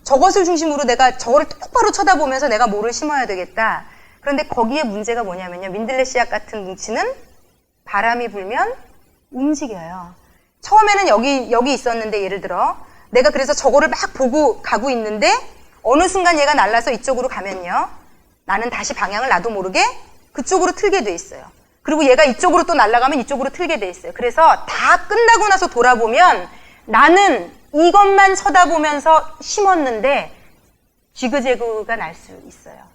저것을 중심으로 내가 저거를 똑바로 쳐다보면서 내가 뭐를 심어야 되겠다. 그런데 거기에 문제가 뭐냐면요, 민들레 씨앗 같은 뭉치는 바람이 불면 움직여요. 처음에는 여기 있었는데, 예를 들어 내가 그래서 저거를 막 보고 가고 있는데 어느 순간 얘가 날아서 이쪽으로 가면요, 나는 다시 방향을 나도 모르게 그쪽으로 틀게 돼 있어요. 그리고 얘가 이쪽으로 또 날아가면 이쪽으로 틀게 돼 있어요. 그래서 다 끝나고 나서 돌아보면 나는 이것만 쳐다보면서 심었는데 지그재그가 날 수 있어요.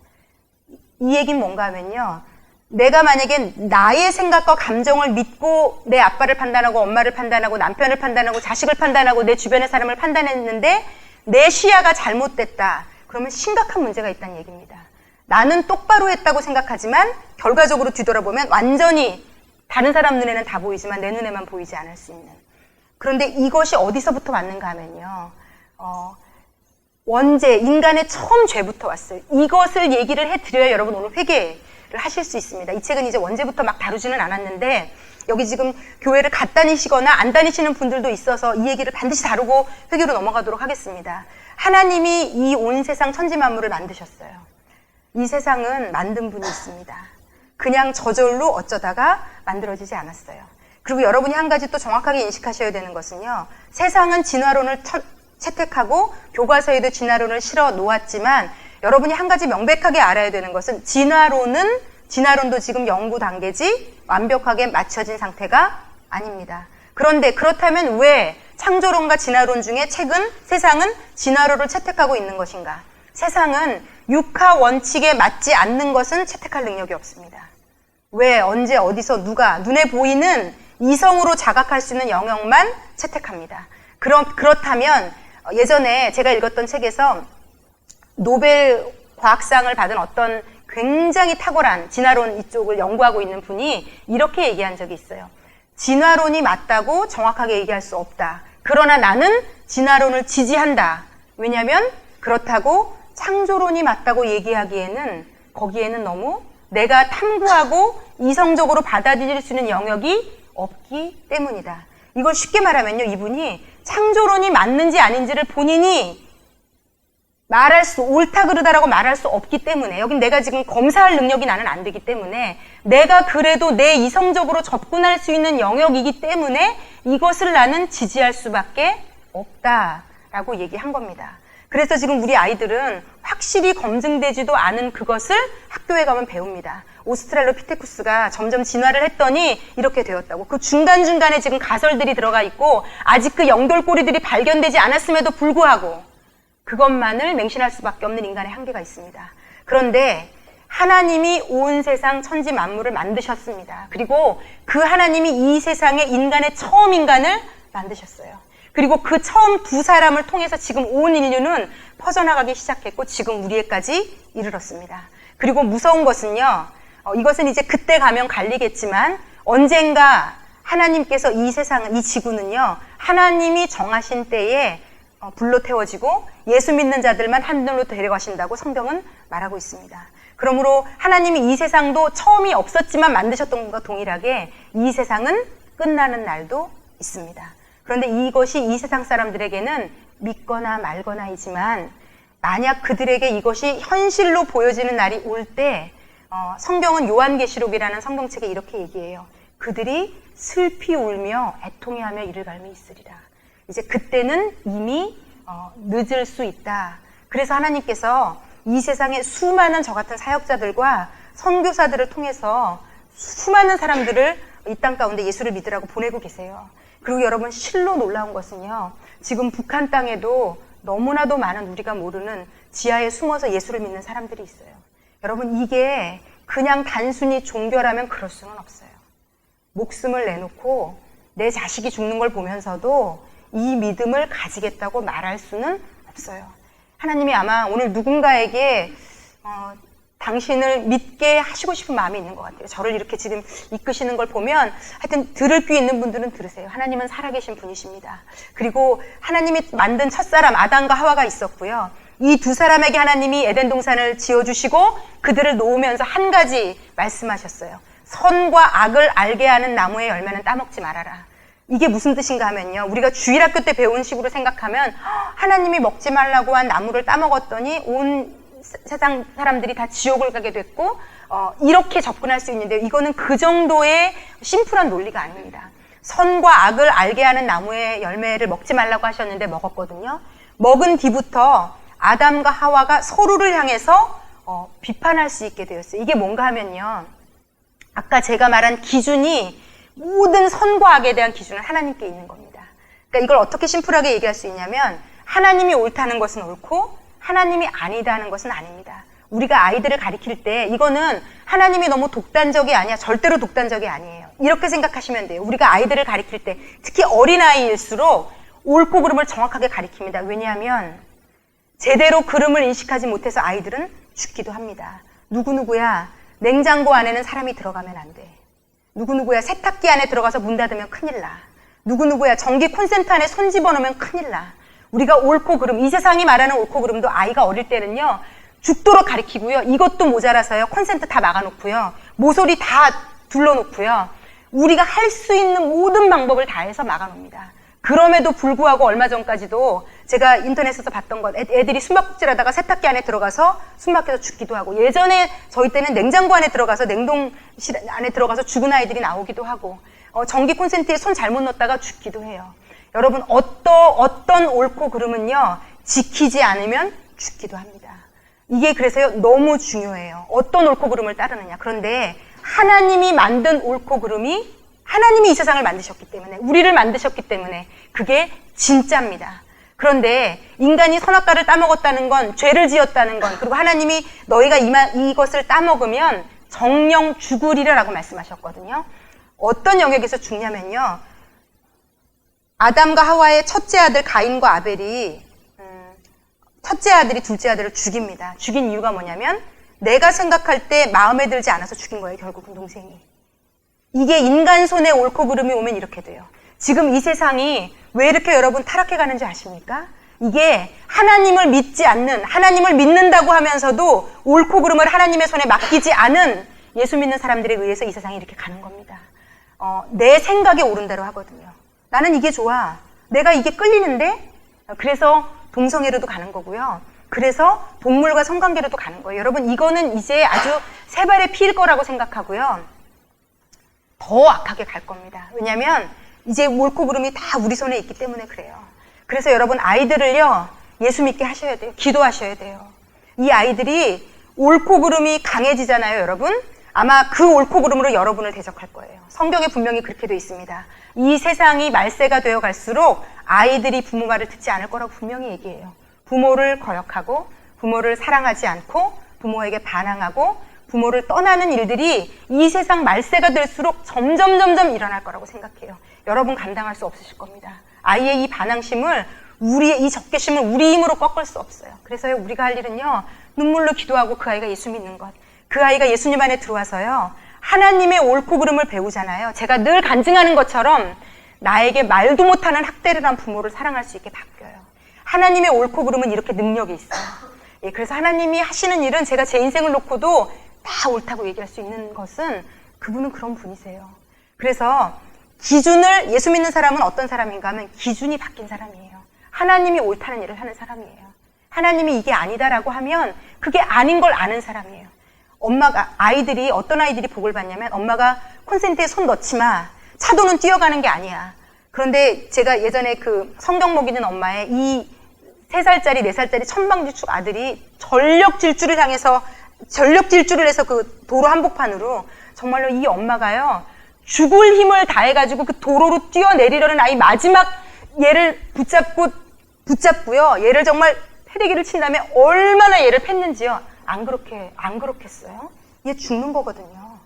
이 얘기는 뭔가 하면요, 내가 만약에 나의 생각과 감정을 믿고 내 아빠를 판단하고 엄마를 판단하고 남편을 판단하고 자식을 판단하고 내 주변의 사람을 판단했는데 내 시야가 잘못됐다. 그러면 심각한 문제가 있다는 얘기입니다. 나는 똑바로 했다고 생각하지만 결과적으로 뒤돌아보면 완전히 다른 사람 눈에는 다 보이지만 내 눈에만 보이지 않을 수 있는. 그런데 이것이 어디서부터 왔는가 하면요, 원죄, 인간의 처음 죄부터 왔어요. 이것을 얘기를 해드려야 여러분 오늘 회개를 하실 수 있습니다. 이 책은 이제 원죄부터 막 다루지는 않았는데 여기 지금 교회를 갓 다니시거나 안 다니시는 분들도 있어서 이 얘기를 반드시 다루고 회개로 넘어가도록 하겠습니다. 하나님이 이 온 세상 천지 만물을 만드셨어요. 이 세상은 만든 분이 있습니다. 그냥 저절로 어쩌다가 만들어지지 않았어요. 그리고 여러분이 한 가지 또 정확하게 인식하셔야 되는 것은요, 세상은 진화론을 채택하고 교과서에도 진화론을 실어 놓았지만 여러분이 한 가지 명백하게 알아야 되는 것은 진화론도 지금 연구 단계지 완벽하게 맞춰진 상태가 아닙니다. 그런데 그렇다면 왜 창조론과 진화론 중에 최근 세상은 진화론을 채택하고 있는 것인가? 세상은 육하 원칙에 맞지 않는 것은 채택할 능력이 없습니다. 왜, 언제, 어디서, 누가 눈에 보이는 이성으로 자각할 수 있는 영역만 채택합니다. 그렇다면 예전에 제가 읽었던 책에서 노벨 과학상을 받은 어떤 굉장히 탁월한 진화론 이쪽을 연구하고 있는 분이 이렇게 얘기한 적이 있어요. 진화론이 맞다고 정확하게 얘기할 수 없다. 그러나 나는 진화론을 지지한다. 왜냐하면 그렇다고 창조론이 맞다고 얘기하기에는 거기에는 너무 내가 탐구하고 이성적으로 받아들일 수 있는 영역이 없기 때문이다. 이걸 쉽게 말하면요, 이분이 창조론이 맞는지 아닌지를 본인이 옳다 그르다라고 말할 수 없기 때문에, 여긴 내가 지금 검사할 능력이 나는 안 되기 때문에, 내가 그래도 내 이성적으로 접근할 수 있는 영역이기 때문에 이것을 나는 지지할 수밖에 없다라고 얘기한 겁니다. 그래서 지금 우리 아이들은 확실히 검증되지도 않은 그것을 학교에 가면 배웁니다. 오스트랄로피테쿠스가 점점 진화를 했더니 이렇게 되었다고. 그 중간중간에 지금 가설들이 들어가 있고 아직 그 영돌꼬리들이 발견되지 않았음에도 불구하고 그것만을 맹신할 수밖에 없는 인간의 한계가 있습니다. 그런데 하나님이 온 세상 천지 만물을 만드셨습니다. 그리고 그 하나님이 이 세상에 인간의 처음 인간을 만드셨어요. 그리고 그 처음 두 사람을 통해서 지금 온 인류는 퍼져나가기 시작했고 지금 우리에까지 이르렀습니다. 그리고 무서운 것은요, 이것은 이제 그때 가면 갈리겠지만 언젠가 하나님께서 이 세상, 이 지구는요, 하나님이 정하신 때에 불로 태워지고 예수 믿는 자들만 하늘로 데려가신다고 성경은 말하고 있습니다. 그러므로 하나님이 이 세상도 처음이 없었지만 만드셨던 것과 동일하게 이 세상은 끝나는 날도 있습니다. 그런데 이것이 이 세상 사람들에게는 믿거나 말거나이지만 만약 그들에게 이것이 현실로 보여지는 날이 올 때 성경은 요한계시록이라는 성경책에 이렇게 얘기해요. 그들이 슬피 울며 애통해하며 이를 갈미 있으리라. 이제 그때는 이미 늦을 수 있다. 그래서 하나님께서 이 세상에 수많은 저 같은 사역자들과 선교사들을 통해서 수많은 사람들을 이 땅 가운데 예수를 믿으라고 보내고 계세요. 그리고 여러분, 실로 놀라운 것은요, 지금 북한 땅에도 너무나도 많은 우리가 모르는 지하에 숨어서 예수를 믿는 사람들이 있어요. 여러분, 이게 그냥 단순히 종교라면 그럴 수는 없어요. 목숨을 내놓고 내 자식이 죽는 걸 보면서도 이 믿음을 가지겠다고 말할 수는 없어요. 하나님이 아마 오늘 누군가에게 당신을 믿게 하시고 싶은 마음이 있는 것 같아요. 저를 이렇게 지금 이끄시는 걸 보면 하여튼 들을 귀 있는 분들은 들으세요. 하나님은 살아계신 분이십니다. 그리고 하나님이 만든 첫사람 아담과 하와가 있었고요. 이 두 사람에게 하나님이 에덴 동산을 지어주시고 그들을 놓으면서 한 가지 말씀하셨어요. 선과 악을 알게 하는 나무의 열매는 따먹지 말아라. 이게 무슨 뜻인가 하면요, 우리가 주일학교 때 배운 식으로 생각하면 하나님이 먹지 말라고 한 나무를 따먹었더니 온 세상 사람들이 다 지옥을 가게 됐고 이렇게 접근할 수 있는데, 이거는 그 정도의 심플한 논리가 아닙니다. 선과 악을 알게 하는 나무의 열매를 먹지 말라고 하셨는데 먹었거든요. 먹은 뒤부터 아담과 하와가 서로를 향해서 비판할 수 있게 되었어요. 이게 뭔가 하면요, 아까 제가 말한 기준이, 모든 선과 악에 대한 기준은 하나님께 있는 겁니다. 그러니까 이걸 어떻게 심플하게 얘기할 수 있냐면, 하나님이 옳다는 것은 옳고 하나님이 아니다는 것은 아닙니다. 우리가 아이들을 가리킬 때 이거는 하나님이 너무 독단적이 아니야, 절대로 독단적이 아니에요. 이렇게 생각하시면 돼요. 우리가 아이들을 가리킬 때, 특히 어린아이일수록 옳고 그름을 정확하게 가리킵니다. 왜냐하면 제대로 그름을 인식하지 못해서 아이들은 죽기도 합니다. 누구누구야, 냉장고 안에는 사람이 들어가면 안 돼. 누구누구야, 세탁기 안에 들어가서 문 닫으면 큰일 나. 누구누구야, 전기 콘센트 안에 손 집어넣으면 큰일 나. 우리가 옳고 그름, 이 세상이 말하는 옳고 그름도 아이가 어릴 때는요, 죽도록 가리키고요. 이것도 모자라서요, 콘센트 다 막아놓고요. 모서리 다 둘러놓고요. 우리가 할 수 있는 모든 방법을 다해서 막아놓습니다. 그럼에도 불구하고 얼마 전까지도 제가 인터넷에서 봤던 것, 애들이 숨바꼭질하다가 세탁기 안에 들어가서 숨막혀서 죽기도 하고, 예전에 저희 때는 냉장고 안에 들어가서, 냉동실 안에 들어가서 죽은 아이들이 나오기도 하고, 전기 콘센트에 손 잘못 넣었다가 죽기도 해요. 여러분, 어떤 옳고 그름은요, 지키지 않으면 죽기도 합니다. 이게 그래서요, 너무 중요해요. 어떤 옳고 그름을 따르느냐. 그런데 하나님이 만든 옳고 그름이, 하나님이 이 세상을 만드셨기 때문에, 우리를 만드셨기 때문에 그게 진짜입니다. 그런데 인간이 선악과를 따먹었다는 건, 죄를 지었다는 건, 그리고 하나님이 너희가 이것을 따먹으면 정령 죽으리라라고 말씀하셨거든요. 어떤 영역에서 죽냐면요, 아담과 하와의 첫째 아들 가인과 아벨이 첫째 아들이 둘째 아들을 죽입니다. 죽인 이유가 뭐냐면, 내가 생각할 때 마음에 들지 않아서 죽인 거예요, 결국은 동생이. 이게 인간 손에 옳고 그름이 오면 이렇게 돼요. 지금 이 세상이 왜 이렇게 여러분 타락해 가는지 아십니까? 이게 하나님을 믿지 않는, 하나님을 믿는다고 하면서도 옳고 그름을 하나님의 손에 맡기지 않은 예수 믿는 사람들에 의해서 이 세상이 이렇게 가는 겁니다. 내 생각에 옳은 대로 하거든요. 나는 이게 좋아. 내가 이게 끌리는데? 그래서 동성애로도 가는 거고요. 그래서 동물과 성관계로도 가는 거예요. 여러분, 이거는 이제 아주 세 발의 피일 거라고 생각하고요. 더 악하게 갈 겁니다. 왜냐하면 이제 옳고 그름이 다 우리 손에 있기 때문에 그래요. 그래서 여러분, 아이들을요, 예수 믿게 하셔야 돼요. 기도하셔야 돼요. 이 아이들이 옳고 그름이 강해지잖아요, 여러분. 아마 그 옳고 그름으로 여러분을 대적할 거예요. 성경에 분명히 그렇게 돼 있습니다. 이 세상이 말세가 되어 갈수록 아이들이 부모 말을 듣지 않을 거라고 분명히 얘기해요. 부모를 거역하고 부모를 사랑하지 않고 부모에게 반항하고 부모를 떠나는 일들이 이 세상 말세가 될수록 점점 일어날 거라고 생각해요. 여러분 감당할 수 없으실 겁니다. 아이의 이 반항심을, 우리의 이 적개심을 우리 힘으로 꺾을 수 없어요. 그래서 우리가 할 일은요, 눈물로 기도하고 그 아이가 예수 믿는 것, 그 아이가 예수님 안에 들어와서요, 하나님의 옳고 그름을 배우잖아요. 제가 늘 간증하는 것처럼 나에게 말도 못하는 학대를 한 부모를 사랑할 수 있게 바뀌어요. 하나님의 옳고 그름은 이렇게 능력이 있어요. 예, 그래서 하나님이 하시는 일은 제가 제 인생을 놓고도 다 옳다고 얘기할 수 있는 것은 그분은 그런 분이세요. 그래서 기준을, 예수 믿는 사람은 어떤 사람인가 하면 기준이 바뀐 사람이에요. 하나님이 옳다는 일을 하는 사람이에요. 하나님이 이게 아니다라고 하면 그게 아닌 걸 아는 사람이에요. 엄마가, 어떤 아이들이 복을 받냐면 엄마가 콘센트에 손 넣지 마. 차도는 뛰어가는 게 아니야. 그런데 제가 예전에 그 성경 먹이는 엄마의 이 3살짜리, 4살짜리 천방지축 아들이 전력 질주를 해서 그 도로 한복판으로, 정말로 이 엄마가요, 죽을 힘을 다해가지고 그 도로로 뛰어내리려는 아이 마지막 얘를 붙잡고요. 얘를 정말 패대기를 친 다음에 얼마나 얘를 팼는지요. 안 그렇겠어요? 얘 죽는 거거든요.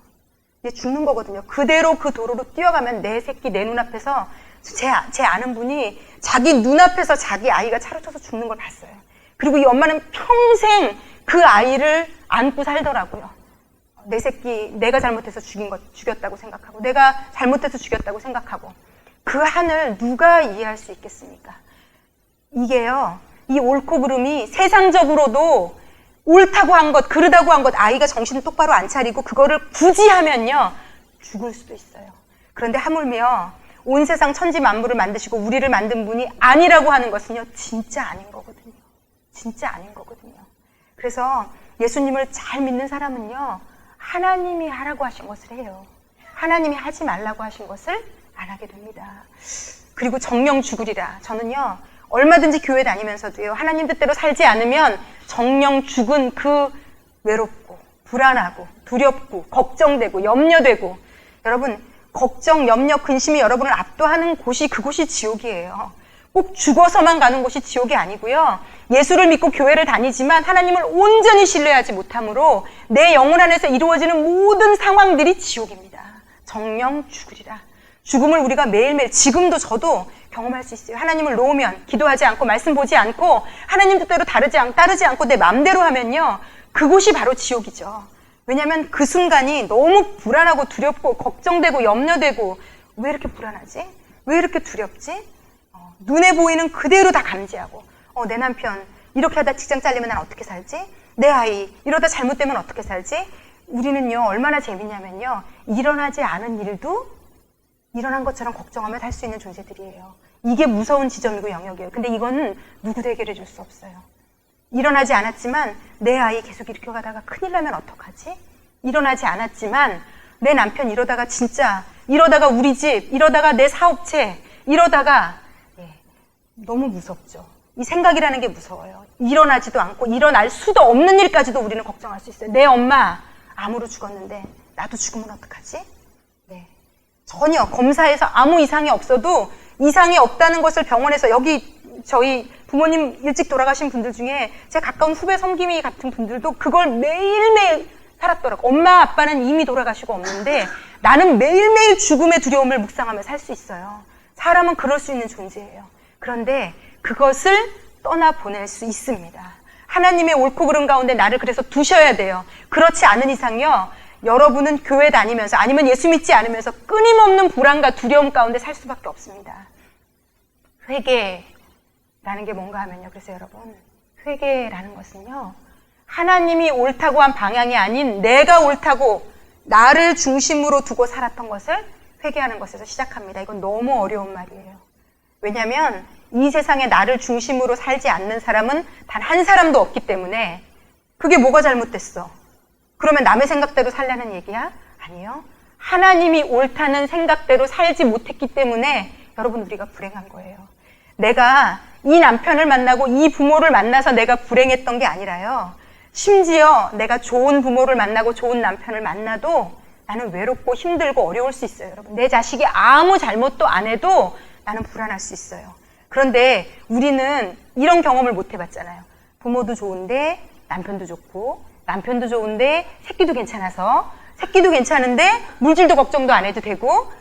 그대로 그 도로로 뛰어가면 내 새끼 내 눈앞에서 제 아는 분이 자기 눈앞에서 자기 아이가 차로 쳐서 죽는 걸 봤어요. 그리고 이 엄마는 평생 그 아이를 안고 살더라고요. 내 새끼 내가 잘못해서 죽였다고 생각하고, 내가 잘못해서 죽였다고 생각하고. 그 한을 누가 이해할 수 있겠습니까? 이게요, 이 옳고 그름이 세상적으로도 옳다고 한 것, 그르다고 한 것, 아이가 정신을 똑바로 안 차리고 그거를 굳이 하면요, 죽을 수도 있어요. 그런데 하물며 온 세상 천지 만물을 만드시고 우리를 만든 분이 아니라고 하는 것은요, 진짜 아닌 거거든요. 그래서 예수님을 잘 믿는 사람은요, 하나님이 하라고 하신 것을 해요. 하나님이 하지 말라고 하신 것을 안 하게 됩니다. 그리고 정령 죽으리라. 저는요, 얼마든지 교회 다니면서도요, 하나님 뜻대로 살지 않으면 정령 죽은 그 외롭고 불안하고 두렵고 걱정되고 염려되고, 여러분, 걱정, 염려, 근심이 여러분을 압도하는 곳이, 그곳이 지옥이에요. 꼭 죽어서만 가는 곳이 지옥이 아니고요, 예수를 믿고 교회를 다니지만 하나님을 온전히 신뢰하지 못함으로 내 영혼 안에서 이루어지는 모든 상황들이 지옥입니다. 정령 죽으리라. 죽음을 우리가 매일매일, 지금도 저도 경험할 수 있어요. 하나님을 놓으면, 기도하지 않고 말씀 보지 않고 하나님 뜻대로 따르지 않고 내 맘대로 하면요, 그곳이 바로 지옥이죠. 왜냐하면 그 순간이 너무 불안하고 두렵고 걱정되고 염려되고, 왜 이렇게 불안하지? 왜 이렇게 두렵지? 눈에 보이는 그대로 다 감지하고, 내 남편 이렇게 하다 직장 잘리면 난 어떻게 살지? 내 아이 이러다 잘못되면 어떻게 살지? 우리는요, 얼마나 재밌냐면요, 일어나지 않은 일도 일어난 것처럼 걱정하며 살 수 있는 존재들이에요. 이게 무서운 지점이고 영역이에요. 근데 이거는 누구도 해결해 줄 수 없어요. 일어나지 않았지만 내 아이 계속 이렇게 가다가 큰일 나면 어떡하지? 일어나지 않았지만 내 남편 이러다가 우리 집, 이러다가 내 사업체, 이러다가, 너무 무섭죠. 이 생각이라는 게 무서워요. 일어나지도 않고 일어날 수도 없는 일까지도 우리는 걱정할 수 있어요. 내 엄마 암으로 죽었는데 나도 죽으면 어떡하지? 전혀 검사에서 아무 이상이 없어도, 이상이 없다는 것을 병원에서, 여기 저희 부모님 일찍 돌아가신 분들 중에 제 가까운 후배 섬김이 같은 분들도 그걸 매일매일 살았더라고. 엄마 아빠는 이미 돌아가시고 없는데 나는 매일매일 죽음의 두려움을 묵상하며 살 수 있어요. 사람은 그럴 수 있는 존재예요. 그런데 그것을 떠나보낼 수 있습니다. 하나님의 옳고 그름 가운데 나를 그래서 두셔야 돼요. 그렇지 않은 이상요, 여러분은 교회 다니면서 아니면 예수 믿지 않으면서 끊임없는 불안과 두려움 가운데 살 수밖에 없습니다. 회개라는 게 뭔가 하면요, 그래서 여러분, 회개라는 것은요, 하나님이 옳다고 한 방향이 아닌 내가 옳다고 나를 중심으로 두고 살았던 것을 회개하는 것에서 시작합니다. 이건 너무 어려운 말이에요. 왜냐하면 이 세상에 나를 중심으로 살지 않는 사람은 단 한 사람도 없기 때문에. 그게 뭐가 잘못됐어? 그러면 남의 생각대로 살라는 얘기야? 아니요. 하나님이 옳다는 생각대로 살지 못했기 때문에 여러분 우리가 불행한 거예요. 내가 이 남편을 만나고 이 부모를 만나서 내가 불행했던 게 아니라요. 심지어 내가 좋은 부모를 만나고 좋은 남편을 만나도 나는 외롭고 힘들고 어려울 수 있어요, 여러분. 내 자식이 아무 잘못도 안 해도 나는 불안할 수 있어요. 그런데 우리는 이런 경험을 못 해봤잖아요. 부모도 좋은데 남편도 좋고, 남편도 좋은데 새끼도 괜찮아서, 새끼도 괜찮은데 물질도 걱정도 안 해도 되고,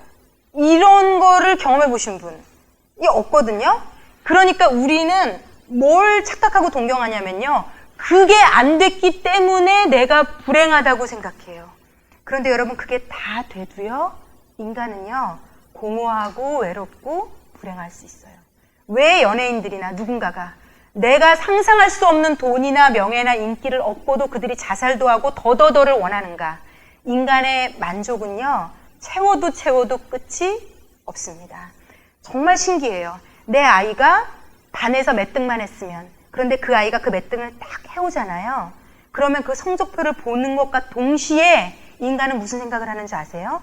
이런 거를 경험해 보신 분이 없거든요. 그러니까 우리는 뭘 착각하고 동경하냐면요, 그게 안 됐기 때문에 내가 불행하다고 생각해요. 그런데 여러분, 그게 다 돼도요, 인간은요 공허하고 외롭고 불행할 수 있어요. 왜 연예인들이나 누군가가 내가 상상할 수 없는 돈이나 명예나 인기를 얻고도 그들이 자살도 하고 더더더를 원하는가? 인간의 만족은요, 채워도 채워도 끝이 없습니다. 정말 신기해요. 내 아이가 반에서 몇 등만 했으면, 그런데 그 아이가 그 몇 등을 딱 해오잖아요. 그러면 그 성적표를 보는 것과 동시에 인간은 무슨 생각을 하는지 아세요?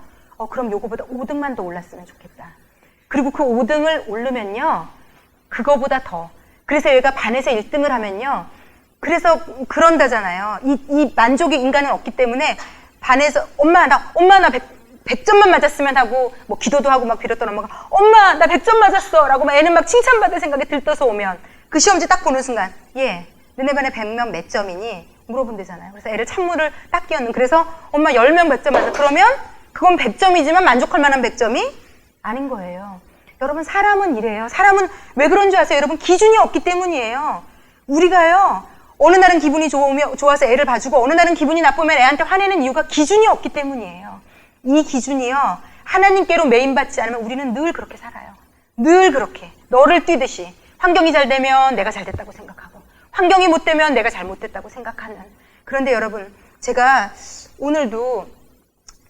그럼 요거보다 5등만 더 올랐으면 좋겠다. 그리고 그 5등을 오르면요, 그거보다 더. 그래서 얘가 반에서 1등을 하면요, 그래서 그런다잖아요. 이 만족이 인간은 없기 때문에 반에서 엄마 나 100점만 맞았으면 하고 뭐 기도도 하고 막 빌었던 엄마가 엄마 나 100점 맞았어 라고 막 애는 막 칭찬받을 생각에 들떠서 오면 그 시험지 딱 보는 순간 너네 반에 100명 몇 점이니? 물어본대잖아요. 그래서 애를 찬물을 딱 끼얹는. 그래서 엄마 10명 100점 맞아. 그러면 그건 100점이지만 만족할 만한 100점이 아닌 거예요. 여러분, 사람은 이래요. 사람은 왜 그런 줄 아세요? 여러분, 기준이 없기 때문이에요. 우리가요, 어느 날은 기분이 좋아서 애를 봐주고 어느 날은 기분이 나쁘면 애한테 화내는 이유가 기준이 없기 때문이에요. 이 기준이요, 하나님께로 메인받지 않으면 우리는 늘 그렇게 살아요. 늘 그렇게 너를 뛰듯이 환경이 잘 되면 내가 잘 됐다고 생각하고, 환경이 못 되면 내가 잘못됐다고 생각하는. 그런데 여러분, 제가 오늘도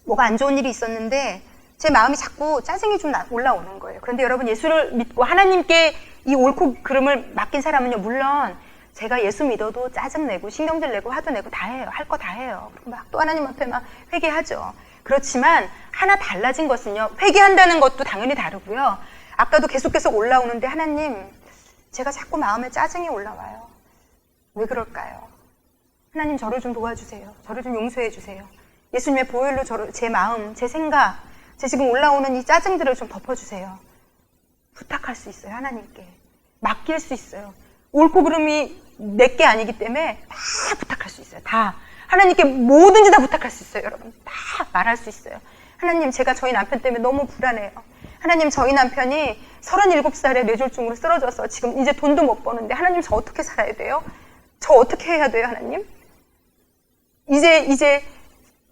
뭐가 안 좋은 일이 있었는데 제 마음이 자꾸 짜증이 좀 올라오는 거예요. 그런데 여러분, 예수를 믿고 하나님께 이 옳고 그름을 맡긴 사람은요, 물론 제가 예수 믿어도 짜증내고 신경질 내고 화도 내고 다 해요. 할 거 다 해요. 막 또 하나님 앞에 막 회개하죠. 그렇지만 하나 달라진 것은요, 회개한다는 것도 당연히 다르고요, 아까도 계속 올라오는데, 하나님, 제가 자꾸 마음에 짜증이 올라와요. 왜 그럴까요? 하나님, 저를 좀 도와주세요. 저를 좀 용서해 주세요. 예수님의 보혈로 제 마음, 제 생각, 제 지금 올라오는 이 짜증들을 좀 덮어주세요. 부탁할 수 있어요. 하나님께 맡길 수 있어요. 옳고 그름이 내게 아니기 때문에 다 부탁할 수 있어요. 다 하나님께 뭐든지 다 부탁할 수 있어요. 여러분, 다 말할 수 있어요. 하나님, 제가 저희 남편 때문에 너무 불안해요. 하나님, 저희 남편이 37살에 뇌졸중으로 쓰러져서 지금 이제 돈도 못 버는데, 하나님, 저 어떻게 살아야 돼요? 저 어떻게 해야 돼요? 하나님, 이제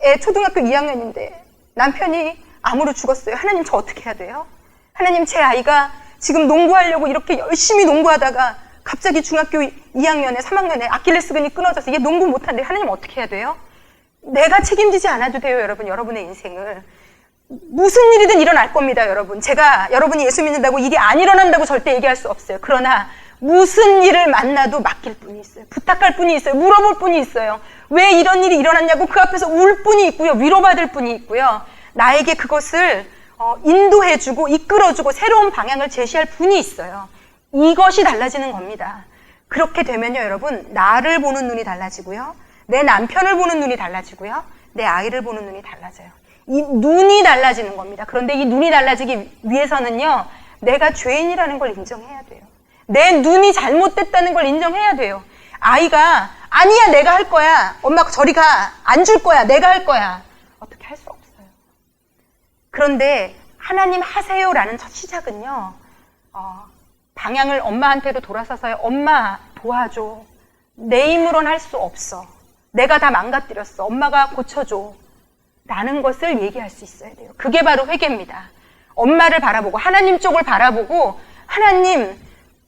애 초등학교 2학년인데 남편이 암으로 죽었어요. 하나님, 저 어떻게 해야 돼요? 하나님, 제 아이가 지금 농구하려고 이렇게 열심히 농구하다가 갑자기 중학교 2학년에 3학년에 아킬레스건이 끊어져서 얘 농구 못한대. 하나님, 어떻게 해야 돼요? 내가 책임지지 않아도 돼요, 여러분. 여러분의 인생을. 무슨 일이든 일어날 겁니다, 여러분. 제가 여러분이 예수 믿는다고 일이 안 일어난다고 절대 얘기할 수 없어요. 그러나 무슨 일을 만나도 맡길 분이 있어요. 부탁할 분이 있어요. 물어볼 분이 있어요. 왜 이런 일이 일어났냐고 그 앞에서 울 분이 있고요. 위로받을 분이 있고요. 나에게 그것을 인도해주고 이끌어주고 새로운 방향을 제시할 분이 있어요. 이것이 달라지는 겁니다. 그렇게 되면요, 여러분, 나를 보는 눈이 달라지고요, 내 남편을 보는 눈이 달라지고요, 내 아이를 보는 눈이 달라져요. 이 눈이 달라지는 겁니다. 그런데 이 눈이 달라지기 위해서는요, 내가 죄인이라는 걸 인정해야 돼요. 내 눈이 잘못됐다는 걸 인정해야 돼요. 아이가 아니야, 내가 할 거야, 엄마 저리 가, 안 줄 거야, 내가 할 거야, 어떻게 할 수 없어요. 그런데 하나님 하세요라는 첫 시작은요, 방향을 엄마한테로 돌아서서요, 엄마 도와줘, 내 힘으로는 할 수 없어, 내가 다 망가뜨렸어, 엄마가 고쳐줘 라는 것을 얘기할 수 있어야 돼요. 그게 바로 회개입니다. 엄마를 바라보고 하나님 쪽을 바라보고, 하나님,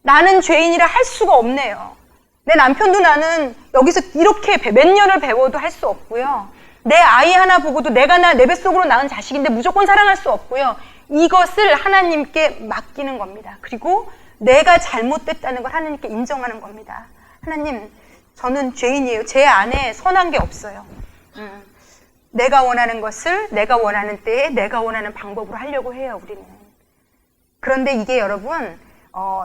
나는 죄인이라 할 수가 없네요. 내 남편도 나는 여기서 이렇게 몇 년을 배워도 할 수 없고요, 내 아이 하나 보고도 내가 내 뱃속으로 낳은 자식인데 무조건 사랑할 수 없고요. 이것을 하나님께 맡기는 겁니다. 그리고 내가 잘못됐다는 걸 하나님께 인정하는 겁니다. 하나님, 저는 죄인이에요. 제 안에 선한 게 없어요. 내가 원하는 것을 내가 원하는 때에 내가 원하는 방법으로 하려고 해요, 우리는. 그런데 이게 여러분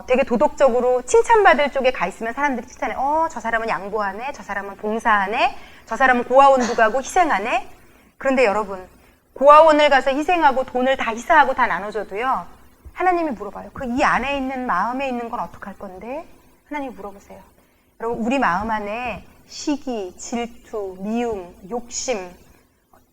되게 도덕적으로 칭찬받을 쪽에 가 있으면 사람들이 칭찬해. 저 사람은 양보하네, 저 사람은 봉사하네, 저 사람은 고아원도 가고 희생하네. 그런데 여러분, 고아원을 가서 희생하고 돈을 다 희사하고 다 나눠줘도요, 하나님이 물어봐요. 그 이 안에 있는 마음에 있는 건 어떡할 건데? 하나님이 물어보세요. 여러분, 우리 마음 안에 시기, 질투, 미움, 욕심,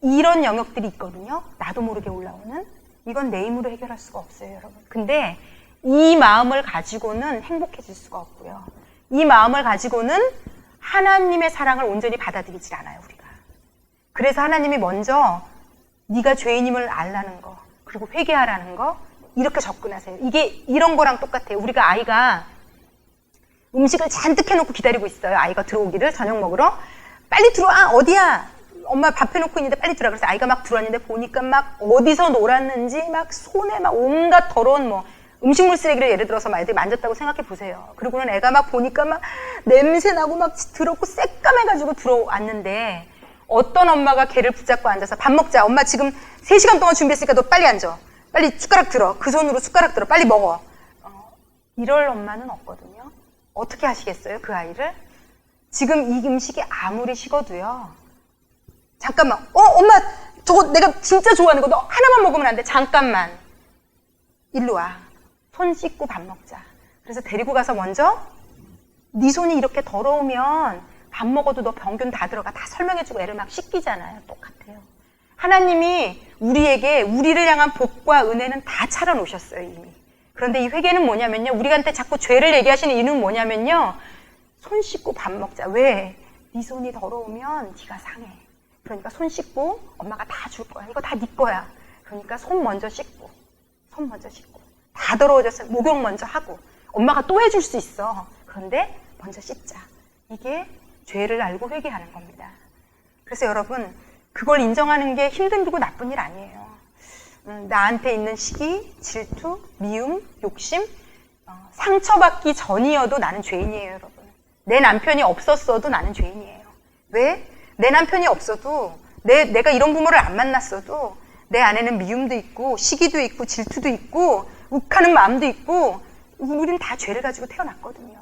이런 영역들이 있거든요. 나도 모르게 올라오는. 이건 내 힘으로 해결할 수가 없어요, 여러분. 근데 이 마음을 가지고는 행복해질 수가 없고요. 이 마음을 가지고는 하나님의 사랑을 온전히 받아들이질 않아요, 우리가. 그래서 하나님이 먼저 네가 죄인임을 알라는 거, 그리고 회개하라는 거, 이렇게 접근하세요. 이게 이런 거랑 똑같아요. 우리가 아이가 음식을 잔뜩 해놓고 기다리고 있어요. 아이가 들어오기를, 저녁 먹으러. 빨리 들어와, 어디야? 엄마 밥 해놓고 있는데 빨리 들어와. 그래서 아이가 막 들어왔는데 보니까 막 어디서 놀았는지 막 손에 막 온갖 더러운 음식물 쓰레기를 예를 들어서 막 애들이 만졌다고 생각해 보세요. 그리고는 애가 막 보니까 막 냄새 나고 막 더럽고 새까매가지고 들어왔는데 어떤 엄마가 걔를 붙잡고 앉아서 밥 먹자. 엄마 지금 3시간 동안 준비했으니까 너 빨리 앉아. 빨리 숟가락 들어. 그 손으로 숟가락 들어. 빨리 먹어. 이럴 엄마는 없거든요. 어떻게 하시겠어요? 그 아이를? 지금 이 음식이 아무리 식어도요. 잠깐만. 엄마 저거 내가 진짜 좋아하는 거 너 하나만 먹으면 안 돼. 잠깐만. 일로 와. 손 씻고 밥 먹자. 그래서 데리고 가서 먼저 네 손이 이렇게 더러우면 밥 먹어도 너 병균 다 들어가. 다 설명해주고 애를 막 씻기잖아요. 똑같아요. 하나님이 우리에게 우리를 향한 복과 은혜는 다 차려놓으셨어요, 이미. 그런데 이 회개는 뭐냐면요. 우리한테 자꾸 죄를 얘기하시는 이유는 뭐냐면요. 손 씻고 밥 먹자. 왜? 네 손이 더러우면 네가 상해. 그러니까 손 씻고 엄마가 다 줄 거야. 이거 다 네 거야. 그러니까 손 먼저 씻고. 손 먼저 씻고. 다 더러워졌어요. 목욕 먼저 하고. 엄마가 또 해줄 수 있어. 그런데 먼저 씻자. 이게 죄를 알고 회개하는 겁니다. 그래서 여러분, 그걸 인정하는 게 힘들고 나쁜 일 아니에요. 나한테 있는 시기, 질투, 미움, 욕심, 상처받기 전이어도 나는 죄인이에요, 여러분. 내 남편이 없었어도 나는 죄인이에요. 왜? 내 남편이 없어도, 내가 이런 부모를 안 만났어도 내 안에는 미움도 있고, 시기도 있고, 질투도 있고, 욱하는 마음도 있고, 우리는 다 죄를 가지고 태어났거든요.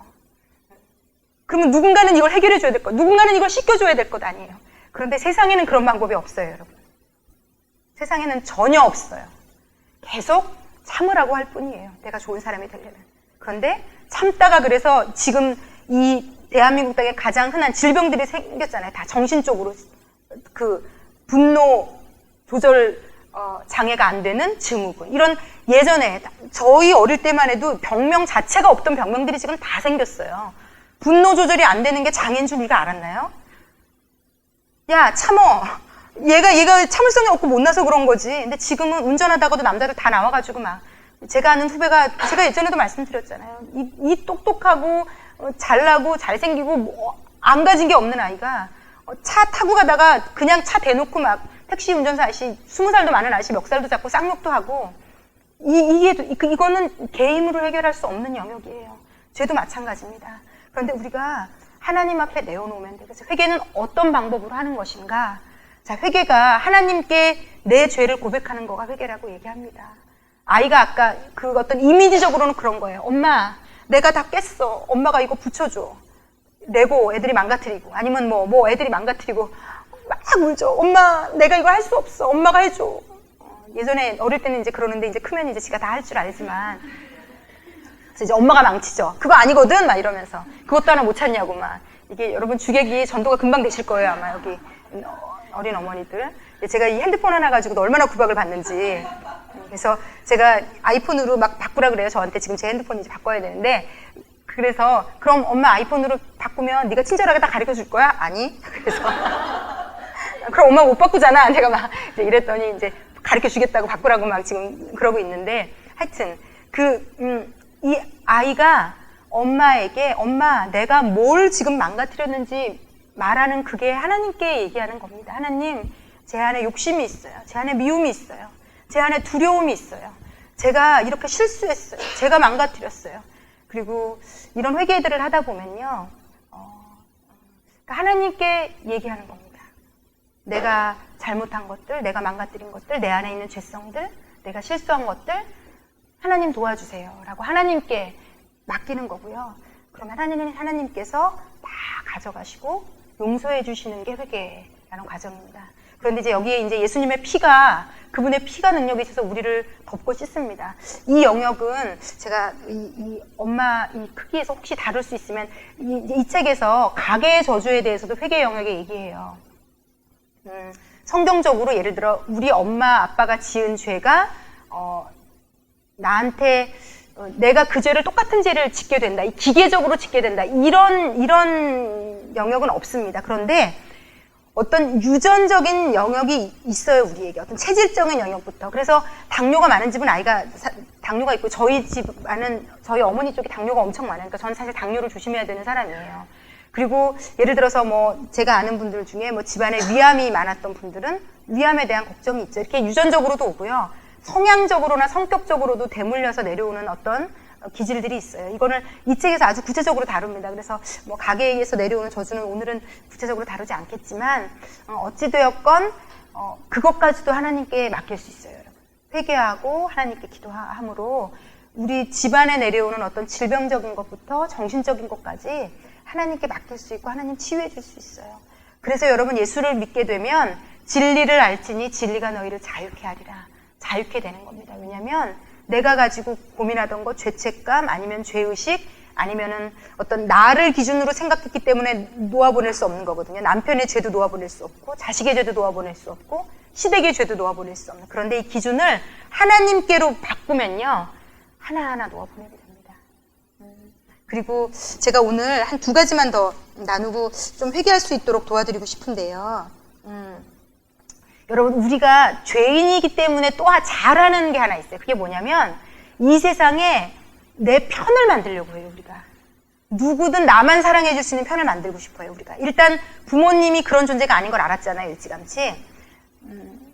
그러면 누군가는 이걸 해결해 줘야 될 것, 누군가는 이걸 씻겨줘야 될 것 아니에요. 그런데 세상에는 그런 방법이 없어요, 여러분. 세상에는 전혀 없어요. 계속 참으라고 할 뿐이에요. 내가 좋은 사람이 되려면. 그런데 참다가 그래서 지금 이 대한민국 땅에 가장 흔한 질병들이 생겼잖아요. 다 정신적으로 그 분노 조절 장애가 안 되는 증후군. 이런 예전에 저희 어릴 때만 해도 병명 자체가 없던 병명들이 지금 다 생겼어요. 분노 조절이 안 되는 게 장애인 줄 우리가 알았나요? 야, 참어. 얘가 참을성이 없고 못나서 그런 거지. 근데 지금은 운전하다가도 남자들 다 나와가지고 막. 제가 아는 후배가, 제가 예전에도 말씀드렸잖아요. 이 똑똑하고, 잘나고, 잘생기고, 안 가진 게 없는 아이가, 차 타고 가다가 그냥 차 대놓고 막, 택시 운전사 아저씨, 20살도 많은 아저씨 멱살도 잡고 쌍욕도 하고, 이거는 개 힘으로 해결할 수 없는 영역이에요. 죄도 마찬가지입니다. 그런데 우리가 하나님 앞에 내어놓으면 돼요. 그래서 회개는 어떤 방법으로 하는 것인가? 자, 회개가 하나님께 내 죄를 고백하는 거가 회개라고 얘기합니다. 아이가 아까 그 어떤 이미지적으로는 그런 거예요. 엄마, 내가 다 깼어. 엄마가 이거 붙여줘. 레고 애들이 망가뜨리고, 아니면 뭐 애들이 망가뜨리고, 막 울죠. 엄마, 내가 이거 할 수 없어. 엄마가 해줘. 예전에 어릴 때는 이제 그러는데 이제 크면 이제 지가 다 할 줄 알지만. 그래서 이제 엄마가 망치죠. 그거 아니거든? 막 이러면서. 그것도 하나 못 찾냐고 막. 이게 여러분 주객이 전도가 금방 되실 거예요. 아마 여기 어린 어머니들. 제가 이 핸드폰 하나 가지고도 얼마나 구박을 받는지. 그래서 제가 아이폰으로 막 바꾸라 그래요. 저한테 지금 제 핸드폰 이제 바꿔야 되는데. 그래서 그럼 엄마 아이폰으로 바꾸면 네가 친절하게 다 가르쳐 줄 거야? 아니. 그래서 그럼 엄마 못 바꾸잖아. 제가 막 이제 이랬더니 이제 가르쳐 주겠다고 바꾸라고 막 지금 그러고 있는데 하여튼 이 아이가 엄마에게 엄마 내가 뭘 지금 망가뜨렸는지 말하는 그게 하나님께 얘기하는 겁니다. 하나님, 제 안에 욕심이 있어요. 제 안에 미움이 있어요. 제 안에 두려움이 있어요. 제가 이렇게 실수했어요. 제가 망가뜨렸어요. 그리고 이런 회개들을 하다 보면요, 그러니까 하나님께 얘기하는 겁니다. 내가 잘못한 것들, 내가 망가뜨린 것들, 내 안에 있는 죄성들, 내가 실수한 것들, 하나님 도와주세요 라고 하나님께 맡기는 거고요. 그러면 하나님께서 다 가져가시고 용서해 주시는 게 회개라는 과정입니다. 그런데 이제 여기에 이제 예수님의 피가, 그분의 피가 능력이 있어서 우리를 덮고 씻습니다. 이 영역은 제가 이 엄마 이 크기에서 혹시 다룰 수 있으면 이 책에서 가계의 저주에 대해서도 회개 영역에 얘기해요. 성경적으로 예를 들어 우리 엄마 아빠가 지은 죄가 나한테 내가 그 죄를 똑같은 죄를 짓게 된다, 기계적으로 짓게 된다, 이런 영역은 없습니다. 그런데 어떤 유전적인 영역이 있어요, 우리에게. 어떤 체질적인 영역부터. 그래서 당뇨가 많은 집은 당뇨가 있고, 저희 집안은, 저희 어머니 쪽에 당뇨가 엄청 많아요. 그러니까 저는 사실 당뇨를 조심해야 되는 사람이에요. 그리고 예를 들어서 제가 아는 분들 중에 집안에 위암이 많았던 분들은 위암에 대한 걱정이 있죠. 이렇게 유전적으로도 오고요. 성향적으로나 성격적으로도 대물려서 내려오는 어떤 기질들이 있어요. 이거는 이 책에서 아주 구체적으로 다룹니다. 그래서 가계에서 내려오는 저주는 오늘은 구체적으로 다루지 않겠지만, 어찌되었건, 그것까지도 하나님께 맡길 수 있어요, 여러분. 회개하고 하나님께 기도함으로 우리 집안에 내려오는 어떤 질병적인 것부터 정신적인 것까지 하나님께 맡길 수 있고 하나님 치유해 줄 수 있어요. 그래서 여러분 예수를 믿게 되면 진리를 알지니 진리가 너희를 자유케 하리라. 자유케 되는 겁니다. 왜냐하면 내가 가지고 고민하던 것, 죄책감, 아니면 죄의식, 아니면은 어떤 나를 기준으로 생각했기 때문에 놓아보낼 수 없는 거거든요. 남편의 죄도 놓아보낼 수 없고, 자식의 죄도 놓아보낼 수 없고, 시댁의 죄도 놓아보낼 수 없는. 그런데 이 기준을 하나님께로 바꾸면요, 하나하나 놓아보내게 됩니다. 그리고 제가 오늘 한 2가지만 더 나누고 좀 회개할 수 있도록 도와드리고 싶은데요. 여러분, 우리가 죄인이기 때문에 또 잘하는 게 하나 있어요. 그게 뭐냐면 이 세상에 내 편을 만들려고 해요, 우리가. 누구든 나만 사랑해 줄 수 있는 편을 만들고 싶어요, 우리가. 일단 부모님이 그런 존재가 아닌 걸 알았잖아요, 일찌감치.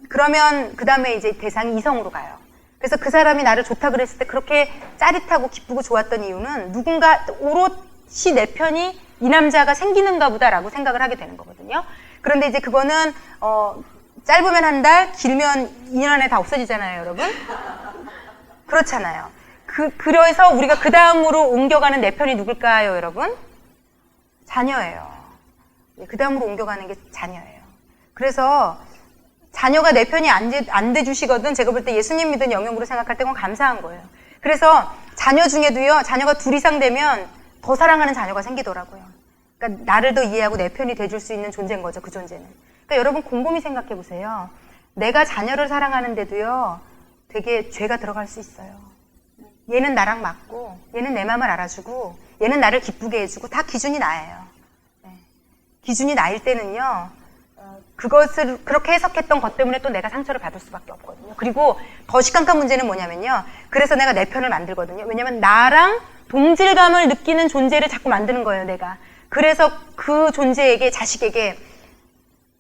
그러면 그 다음에 이제 대상이 이성으로 가요. 그래서 그 사람이 나를 좋다 그랬을 때 그렇게 짜릿하고 기쁘고 좋았던 이유는 누군가 오롯이 내 편이 이 남자가 생기는가 보다라고 생각을 하게 되는 거거든요. 그런데 이제 그거는 짧으면 한 달, 길면 2년 안에 다 없어지잖아요, 여러분. 그렇잖아요. 그래서 우리가 그 다음으로 옮겨가는 내 편이 누굴까요, 여러분? 자녀예요. 그 다음으로 옮겨가는 게 자녀예요. 그래서 자녀가 내 편이 안 돼주시거든, 제가 볼 때 예수님 믿은 영역으로 생각할 때 그건 감사한 거예요. 그래서 자녀 중에도요, 자녀가 2 이상 되면 더 사랑하는 자녀가 생기더라고요. 그러니까 나를 더 이해하고 내 편이 돼줄 수 있는 존재인 거죠, 그 존재는. 그러니까 여러분 곰곰이 생각해 보세요. 내가 자녀를 사랑하는데도요, 되게 죄가 들어갈 수 있어요. 얘는 나랑 맞고, 얘는 내 마음을 알아주고, 얘는 나를 기쁘게 해주고, 다 기준이 나예요. 네. 기준이 나일 때는요, 그것을 그렇게 해석했던 것 때문에 또 내가 상처를 받을 수밖에 없거든요. 그리고 더 심각한 문제는 뭐냐면요, 그래서 내가 내 편을 만들거든요. 왜냐면 나랑 동질감을 느끼는 존재를 자꾸 만드는 거예요, 내가. 그래서 그 존재에게, 자식에게.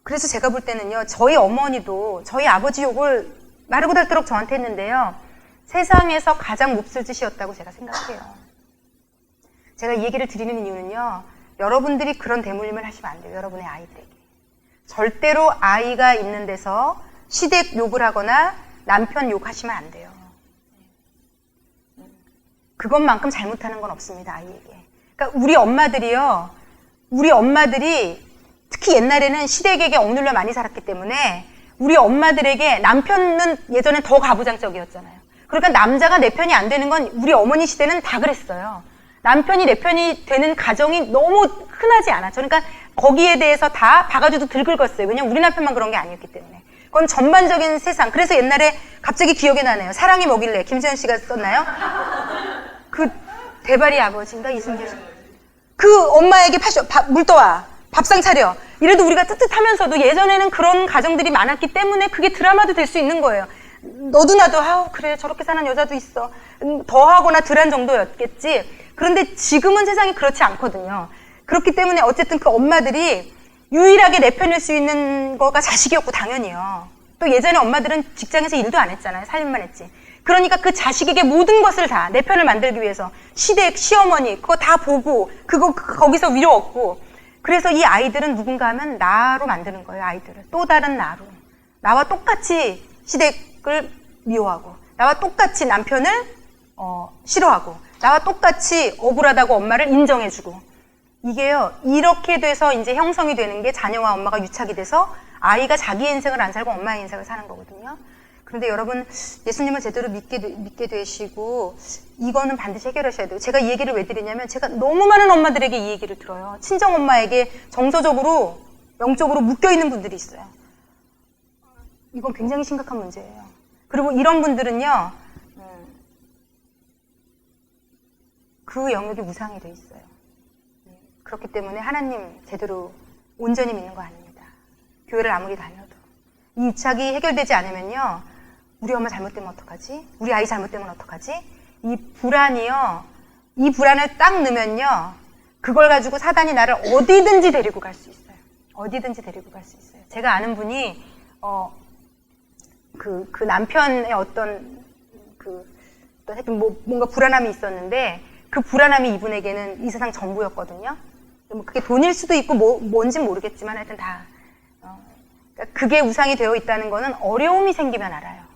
그래서 제가 볼 때는요, 저희 어머니도 저희 아버지 욕을 마르고 닳도록 저한테 했는데요, 세상에서 가장 몹쓸 짓이었다고 제가 생각해요. 제가 이 얘기를 드리는 이유는요, 여러분들이 그런 대물림을 하시면 안 돼요, 여러분의 아이들에게. 절대로 아이가 있는 데서 시댁 욕을 하거나 남편 욕하시면 안 돼요. 그것만큼 잘못하는 건 없습니다, 아이에게. 그러니까 우리 엄마들이 특히 옛날에는 시댁에게 억눌려 많이 살았기 때문에 우리 엄마들에게 남편은 예전엔 더 가부장적이었잖아요. 그러니까 남자가 내 편이 안 되는 건 우리 어머니 시대는 다 그랬어요. 남편이 내 편이 되는 가정이 너무 흔하지 않았죠. 그러니까 거기에 대해서 다 바가지도 들긁었어요. 왜냐면 우리 남편만 그런 게 아니었기 때문에. 그건 전반적인 세상. 그래서 옛날에 갑자기 기억이 나네요. 사랑이 뭐길래 김세현 씨가 썼나요? 그 대발이 아버지인가 이승재 씨. 그 엄마에게 물 떠와. 밥상 차려. 이래도 우리가 뜨뜻하면서도 예전에는 그런 가정들이 많았기 때문에 그게 드라마도 될 수 있는 거예요. 너도 나도 그래 저렇게 사는 여자도 있어. 더하거나 덜한 정도였겠지. 그런데 지금은 세상이 그렇지 않거든요. 그렇기 때문에 어쨌든 그 엄마들이 유일하게 내 편일 수 있는 거가 자식이었고 당연히요. 또 예전에 엄마들은 직장에서 일도 안 했잖아요. 살림만 했지. 그러니까 그 자식에게 모든 것을 다 내 편을 만들기 위해서 시댁, 시어머니 그거 다 보고 거기서 위로 얻고 그래서 이 아이들은 누군가 하면 나로 만드는 거예요. 아이들을. 또 다른 나로. 나와 똑같이 시댁을 미워하고 나와 똑같이 남편을 싫어하고 나와 똑같이 억울하다고 엄마를 인정해주고 이게요. 이렇게 돼서 이제 형성이 되는 게 자녀와 엄마가 유착이 돼서 아이가 자기의 인생을 안 살고 엄마의 인생을 사는 거거든요. 그런데 여러분 예수님을 제대로 믿게 되시고 이거는 반드시 해결하셔야 돼요. 제가 이 얘기를 왜 드리냐면 제가 너무 많은 엄마들에게 이 얘기를 들어요. 친정엄마에게 정서적으로 영적으로 묶여있는 분들이 있어요. 이건 굉장히 심각한 문제예요. 그리고 이런 분들은요. 그 영역이 우상이 돼 있어요. 그렇기 때문에 하나님 제대로 온전히 믿는 거 아닙니다. 교회를 아무리 다녀도. 이 유착이 해결되지 않으면요. 우리 엄마 잘못되면 어떡하지? 우리 아이 잘못되면 어떡하지? 이 불안이요. 이 불안을 딱 넣으면요. 그걸 가지고 사단이 나를 어디든지 데리고 갈 수 있어요. 어디든지 데리고 갈 수 있어요. 제가 아는 분이 그 남편의 어떤 하여튼 뭔가 불안함이 있었는데 그 불안함이 이분에게는 이 세상 전부였거든요. 그게 돈일 수도 있고 뭔진 모르겠지만 하여튼 다 그러니까 그게 우상이 되어 있다는 거는 어려움이 생기면 알아요.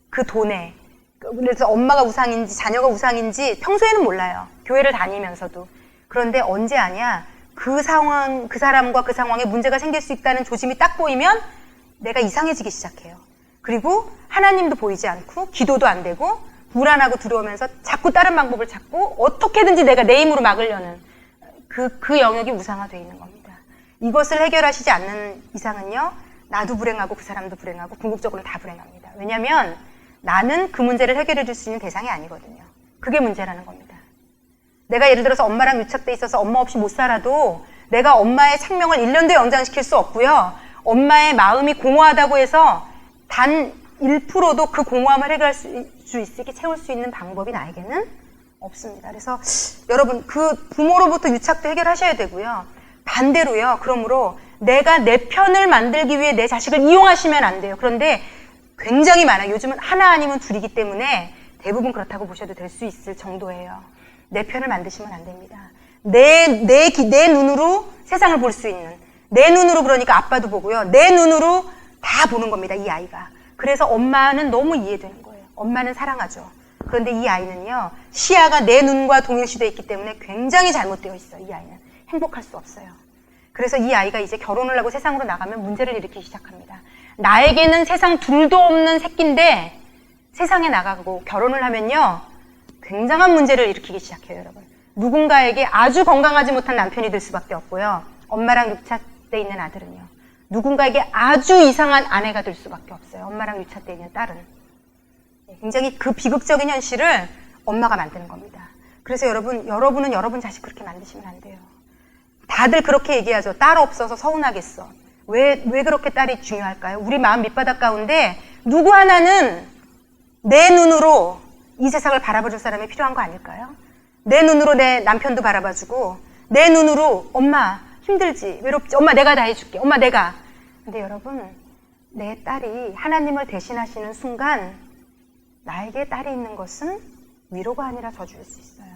그 돈에. 그래서 엄마가 우상인지 자녀가 우상인지 평소에는 몰라요. 교회를 다니면서도. 그런데 언제 아냐? 그 상황, 그 사람과 그 상황에 문제가 생길 수 있다는 조짐이 딱 보이면 내가 이상해지기 시작해요. 그리고 하나님도 보이지 않고 기도도 안 되고 불안하고 두려우면서 자꾸 다른 방법을 찾고 어떻게든지 내가 내 힘으로 막으려는 그 영역이 우상화되어 있는 겁니다. 이것을 해결하시지 않는 이상은요. 나도 불행하고 그 사람도 불행하고 궁극적으로 다 불행합니다. 왜냐하면 나는 그 문제를 해결해 줄 수 있는 대상이 아니거든요. 그게 문제라는 겁니다. 내가 예를 들어서 엄마랑 유착돼 있어서 엄마 없이 못 살아도 내가 엄마의 생명을 1년도 연장시킬 수 없고요. 엄마의 마음이 공허하다고 해서 단 1%도 그 공허함을 해결할 수 있게 채울 수 있는 방법이 나에게는 없습니다. 그래서 여러분 그 부모로부터 유착도 해결하셔야 되고요. 반대로요. 그러므로 내가 내 편을 만들기 위해 내 자식을 이용하시면 안 돼요. 그런데 굉장히 많아요. 요즘은 하나 아니면 둘이기 때문에 대부분 그렇다고 보셔도 될 수 있을 정도예요. 내 편을 만드시면 안 됩니다. 내 눈으로 세상을 볼 수 있는 내 눈으로 그러니까 아빠도 보고요. 내 눈으로 다 보는 겁니다. 이 아이가. 그래서 엄마는 너무 이해되는 거예요. 엄마는 사랑하죠. 그런데 이 아이는요. 시야가 내 눈과 동일시되어 있기 때문에 굉장히 잘못되어 있어요. 이 아이는. 행복할 수 없어요. 그래서 이 아이가 이제 결혼을 하고 세상으로 나가면 문제를 일으키기 시작합니다. 나에게는 세상 둘도 없는 새끼인데 세상에 나가고 결혼을 하면요. 굉장한 문제를 일으키기 시작해요. 여러분. 누군가에게 아주 건강하지 못한 남편이 될 수밖에 없고요. 엄마랑 유착돼 있는 아들은요. 누군가에게 아주 이상한 아내가 될 수밖에 없어요. 엄마랑 유착돼 있는 딸은. 굉장히 그 비극적인 현실을 엄마가 만드는 겁니다. 그래서 여러분은 여러분 자식 그렇게 만드시면 안 돼요. 다들 그렇게 얘기하죠. 딸 없어서 서운하겠어. 왜 그렇게 딸이 중요할까요? 우리 마음 밑바닥 가운데 누구 하나는 내 눈으로 이 세상을 바라봐줄 사람이 필요한 거 아닐까요? 내 눈으로 내 남편도 바라봐주고 내 눈으로 엄마 힘들지 외롭지 엄마 내가 다 해줄게 엄마 내가 근데 여러분 내 딸이 하나님을 대신하시는 순간 나에게 딸이 있는 것은 위로가 아니라 저주일 수 있어요.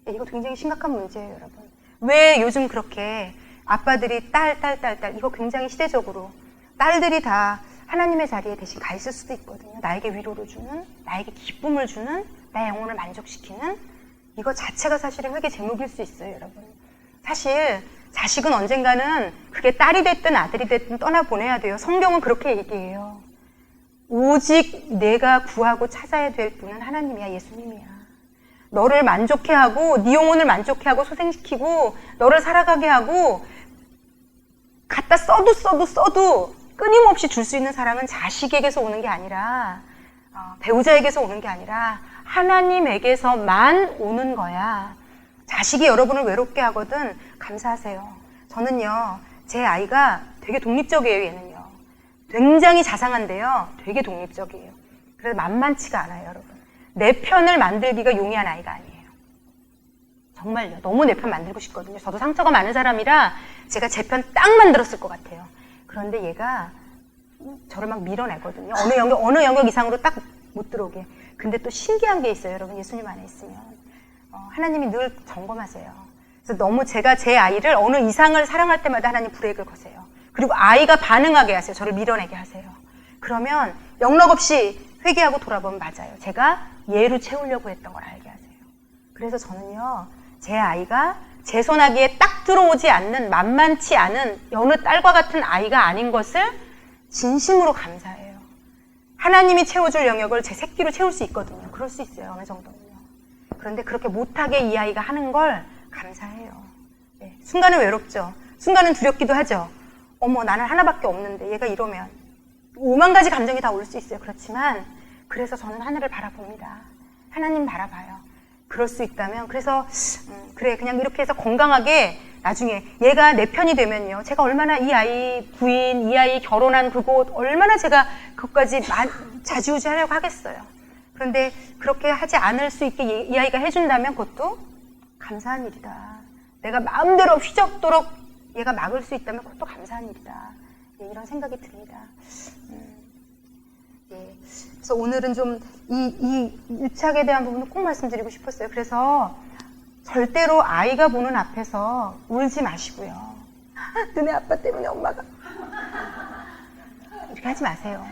이거 굉장히 심각한 문제예요. 여러분 왜 요즘 그렇게 아빠들이 딸 이거 굉장히 시대적으로 딸들이 다 하나님의 자리에 대신 가 있을 수도 있거든요. 나에게 위로를 주는 나에게 기쁨을 주는 나의 영혼을 만족시키는 이거 자체가 사실은 회개 제목일 수 있어요. 여러분 사실 자식은 언젠가는 그게 딸이 됐든 아들이 됐든 떠나보내야 돼요. 성경은 그렇게 얘기해요. 오직 내가 구하고 찾아야 될 분은 하나님이야. 예수님이야. 너를 만족해 하고 네 영혼을 만족해 하고 소생시키고 너를 살아가게 하고 갖다 써도 끊임없이 줄 수 있는 사랑은 자식에게서 오는 게 아니라 배우자에게서 오는 게 아니라 하나님에게서만 오는 거야. 자식이 여러분을 외롭게 하거든 감사하세요. 저는요 제 아이가 되게 독립적이에요. 얘는요 굉장히 자상한데요 되게 독립적이에요. 그래서 만만치가 않아요. 여러분 내 편을 만들기가 용이한 아이가 아니에요. 정말요. 너무 내 편 만들고 싶거든요. 저도 상처가 많은 사람이라 제가 제 편 딱 만들었을 것 같아요. 그런데 얘가 저를 막 밀어내거든요. 어느 영역 이상으로 딱 못 들어오게. 근데 또 신기한 게 있어요, 여러분. 예수님 안에 있으면. 하나님이 늘 점검하세요. 그래서 너무 제가 제 아이를 어느 이상을 사랑할 때마다 하나님 브레이크를 거세요. 그리고 아이가 반응하게 하세요. 저를 밀어내게 하세요. 그러면 영락 없이 회개하고 돌아보면 맞아요. 제가 얘로 채우려고 했던 걸 알게 하세요. 그래서 저는요, 제 아이가 제 손아귀에 딱 들어오지 않는 만만치 않은 여느 딸과 같은 아이가 아닌 것을 진심으로 감사해요. 하나님이 채워줄 영역을 제 새끼로 채울 수 있거든요. 그럴 수 있어요. 어느 정도는요. 그런데 그렇게 못하게 이 아이가 하는 걸 감사해요. 네. 순간은 외롭죠. 순간은 두렵기도 하죠. 어머, 나는 하나밖에 없는데 얘가 이러면 5만 가지 감정이 다 올 수 있어요. 그렇지만 그래서 저는 하늘을 바라봅니다. 하나님 바라봐요. 그럴 수 있다면 그래서 그래 그냥 이렇게 해서 건강하게 나중에 얘가 내 편이 되면요. 제가 얼마나 이 아이 부인, 이 아이 결혼한 그곳 얼마나 제가 그것까지 좌지우지하려고 하겠어요. 그런데 그렇게 하지 않을 수 있게 이 아이가 해준다면 그것도 감사한 일이다. 내가 마음대로 휘젓도록 얘가 막을 수 있다면 그것도 감사한 일이다. 예, 이런 생각이 듭니다. 예. 그래서 오늘은 좀 이 유착에 대한 부분을 꼭 말씀드리고 싶었어요. 그래서 절대로 아이가 보는 앞에서 울지 마시고요. 너네 아빠 때문에 엄마가 이렇게 하지 마세요.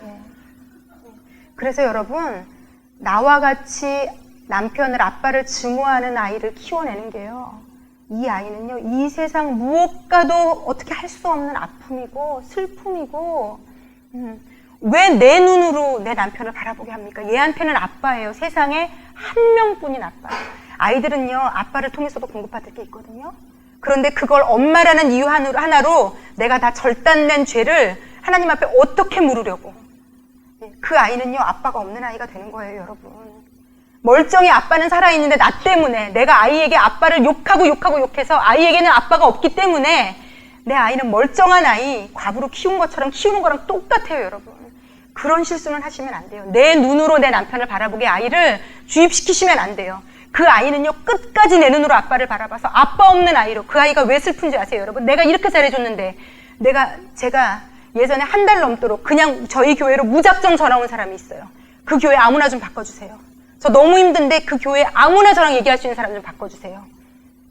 예. 그래서 여러분, 나와 같이 남편을, 아빠를 증오하는 아이를 키워내는 게요, 이 아이는요, 이 세상 무엇과도 어떻게 할 수 없는 아픔이고 슬픔이고, 왜 내 눈으로 내 남편을 바라보게 합니까? 얘한테는 아빠예요. 세상에 한 명뿐인 아빠. 아이들은요, 아빠를 통해서도 공급받을 게 있거든요. 그런데 그걸 엄마라는 이유 하나로 내가 다 절단된 죄를 하나님 앞에 어떻게 물으려고. 그 아이는요, 아빠가 없는 아이가 되는 거예요, 여러분. 멀쩡히 아빠는 살아있는데 나 때문에 내가 아이에게 아빠를 욕해서 아이에게는 아빠가 없기 때문에 내 아이는 멀쩡한 아이, 과부로 키운 것처럼 키우는 거랑 똑같아요, 여러분. 그런 실수는 하시면 안 돼요. 내 눈으로 내 남편을 바라보게 아이를 주입시키시면 안 돼요. 그 아이는요, 끝까지 내 눈으로 아빠를 바라봐서 아빠 없는 아이로, 그 아이가 왜 슬픈지 아세요, 여러분? 내가 이렇게 잘해줬는데, 제가 예전에 한 달 넘도록 그냥 저희 교회로 무작정 전화 온 사람이 있어요. 그 교회 아무나 좀 바꿔주세요. 저 너무 힘든데 그 교회 아무나 저랑 얘기할 수 있는 사람 좀 바꿔주세요.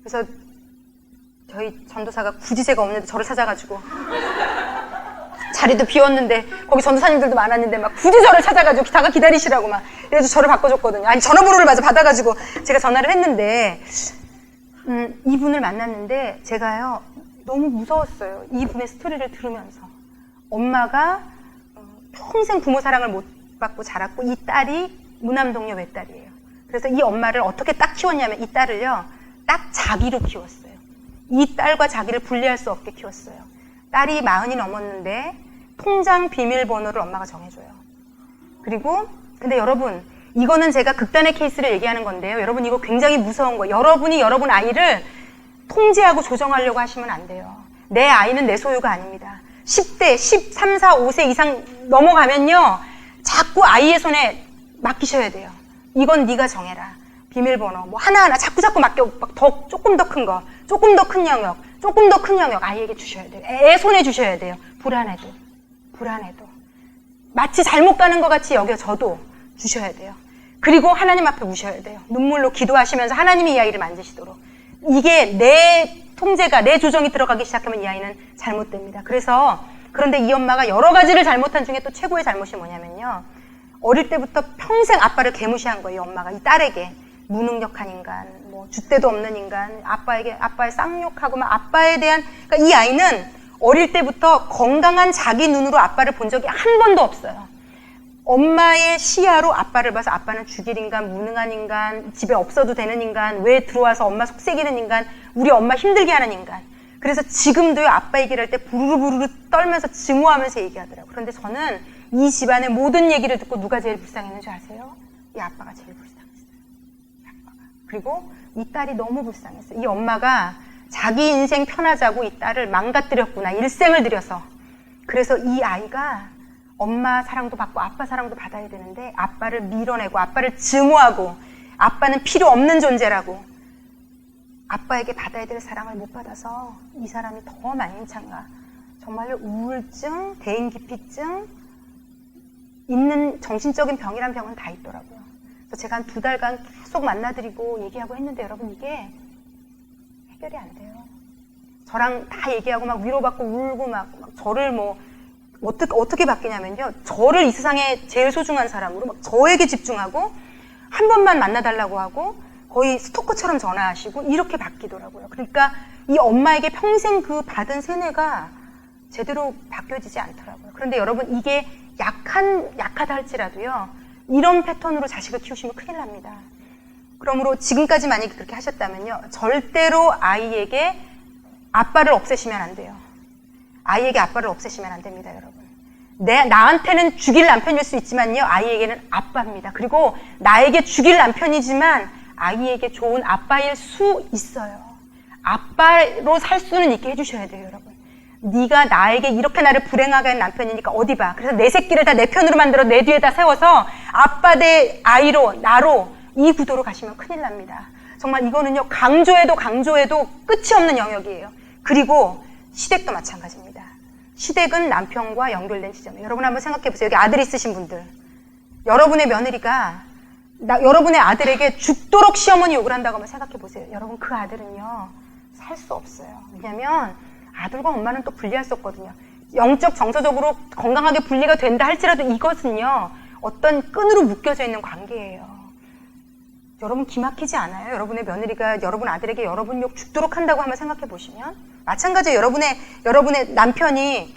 그래서 저희 전도사가 구지제가 없는데 저를 찾아가지고, 자리도 비웠는데 거기 전도사님들도 많았는데 막 굳이 저를 찾아가지고 다가 기다리시라고 막 그래서 저를 바꿔줬거든요. 아니, 전화번호를 마저 받아가지고 제가 전화를 했는데, 이분을 만났는데 제가요, 너무 무서웠어요. 이분의 스토리를 들으면서. 엄마가 평생 부모 사랑을 못 받고 자랐고, 이 딸이 무남동녀 외딸이에요. 그래서 이 엄마를 어떻게 딱 키웠냐면, 이 딸을요, 딱 자기로 키웠어요. 이 딸과 자기를 분리할 수 없게 키웠어요. 딸이 40이 넘었는데 통장 비밀번호를 엄마가 정해줘요. 그리고 근데 여러분, 이거는 제가 극단의 케이스를 얘기하는 건데요, 여러분, 이거 굉장히 무서운 거예요. 여러분이 여러분 아이를 통제하고 조정하려고 하시면 안 돼요. 내 아이는 내 소유가 아닙니다. 10대, 13, 4, 5세 이상 넘어가면요, 자꾸 아이의 손에 맡기셔야 돼요. 이건 네가 정해라. 비밀번호 뭐 하나하나 자꾸 맡겨. 조금 더 큰 거, 조금 더 큰 영역, 조금 더 큰 영역 아이에게 주셔야 돼요. 애 손에 주셔야 돼요. 불안해도 마치 잘못 가는 것 같이 여겨져도 주셔야 돼요. 그리고 하나님 앞에 우셔야 돼요. 눈물로 기도하시면서 하나님이 이 아이를 만지시도록. 이게 내 통제가, 내 조정이 들어가기 시작하면 이 아이는 잘못됩니다. 그런데 이 엄마가 여러 가지를 잘못한 중에 또 최고의 잘못이 뭐냐면요, 어릴 때부터 평생 아빠를 개무시한 거예요. 이 엄마가 이 딸에게 무능력한 인간, 뭐 줏대도 없는 인간, 아빠의 쌍욕하고 막 아빠에 대한, 그러니까 이 아이는 어릴 때부터 건강한 자기 눈으로 아빠를 본 적이 한 번도 없어요. 엄마의 시야로 아빠를 봐서 아빠는 죽일 인간, 무능한 인간, 집에 없어도 되는 인간, 왜 들어와서 엄마 속삭이는 인간, 우리 엄마 힘들게 하는 인간. 그래서 지금도요, 아빠 얘기를 할 때 부르르 떨면서 증오하면서 얘기하더라고요. 그런데 저는 이 집안의 모든 얘기를 듣고 누가 제일 불쌍했는지 아세요? 이 아빠가 제일 불쌍했어요. 이 아빠가. 그리고 이 딸이 너무 불쌍했어요. 이 엄마가 자기 인생 편하자고 이 딸을 망가뜨렸구나, 일생을 들여서. 그래서 이 아이가 엄마 사랑도 받고 아빠 사랑도 받아야 되는데 아빠를 밀어내고 아빠를 증오하고 아빠는 필요 없는 존재라고 아빠에게 받아야 될 사랑을 못 받아서 이 사람이 더 만인창가, 정말로 우울증, 대인기피증, 있는 정신적인 병이란 병은 다 있더라고요. 그래서 제가 한 2달간 계속 만나드리고 얘기하고 했는데 여러분 이게 해결이 안 돼요. 저랑 다 얘기하고 막 위로받고 울고 막 저를 뭐 어떻게 바뀌냐면요. 저를 이 세상에 제일 소중한 사람으로 막 저에게 집중하고 한 번만 만나달라고 하고 거의 스토커처럼 전화하시고 이렇게 바뀌더라고요. 그러니까 이 엄마에게 평생 그 받은 세뇌가 제대로 바뀌어지지 않더라고요. 그런데 여러분 이게 약하다 할지라도요. 이런 패턴으로 자식을 키우시면 큰일 납니다. 그러므로 지금까지 만약에 그렇게 하셨다면요. 절대로 아이에게 아빠를 없애시면 안 돼요. 아이에게 아빠를 없애시면 안 됩니다, 여러분. 나한테는 죽일 남편일 수 있지만요. 아이에게는 아빠입니다. 그리고 나에게 죽일 남편이지만 아이에게 좋은 아빠일 수 있어요. 아빠로 살 수는 있게 해주셔야 돼요, 여러분. 네가 나에게 이렇게 나를 불행하게 한 남편이니까 어디 봐. 그래서 내 새끼를 다 내 편으로 만들어 내 뒤에다 세워서 아빠 대 아이로, 나로 이 구도로 가시면 큰일 납니다. 정말 이거는요, 강조해도 끝이 없는 영역이에요. 그리고 시댁도 마찬가지입니다. 시댁은 남편과 연결된 지점이에요. 여러분 한번 생각해 보세요. 여기 아들 있으신 분들. 여러분의 며느리가 여러분의 아들에게 죽도록 시어머니 욕을 한다고 한번 생각해 보세요. 여러분 그 아들은요, 살 수 없어요. 왜냐면 아들과 엄마는 또 분리할 수 없거든요. 영적, 정서적으로 건강하게 분리가 된다 할지라도 이것은요, 어떤 끈으로 묶여져 있는 관계예요. 여러분 기막히지 않아요? 여러분의 며느리가 여러분 아들에게 여러분 욕 죽도록 한다고 한번 생각해 보시면 마찬가지예요. 여러분의 남편이,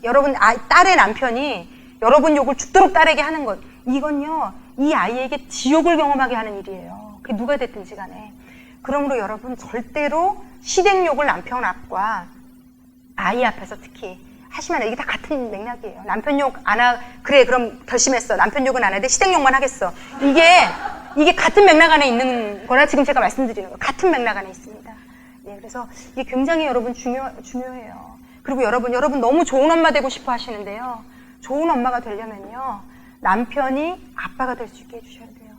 딸의 남편이 여러분 욕을 죽도록 딸에게 하는 것, 이건요, 이 아이에게 지옥을 경험하게 하는 일이에요. 그게 누가 됐든지 간에. 그러므로 여러분 절대로 시댁 욕을 남편 앞과 아이 앞에서 특히 하시면 이게 다 같은 맥락이에요. 남편 욕 그래 그럼 결심했어. 남편 욕은 안 해. 시댁 욕만 하겠어. 이게 같은 맥락 안에 있는 거라 지금 제가 말씀드리는 거. 같은 맥락 안에 있습니다. 예, 그래서 이게 굉장히 여러분 중요해요. 그리고 여러분 너무 좋은 엄마 되고 싶어 하시는데요. 좋은 엄마가 되려면요. 남편이 아빠가 될 수 있게 해주셔야 돼요.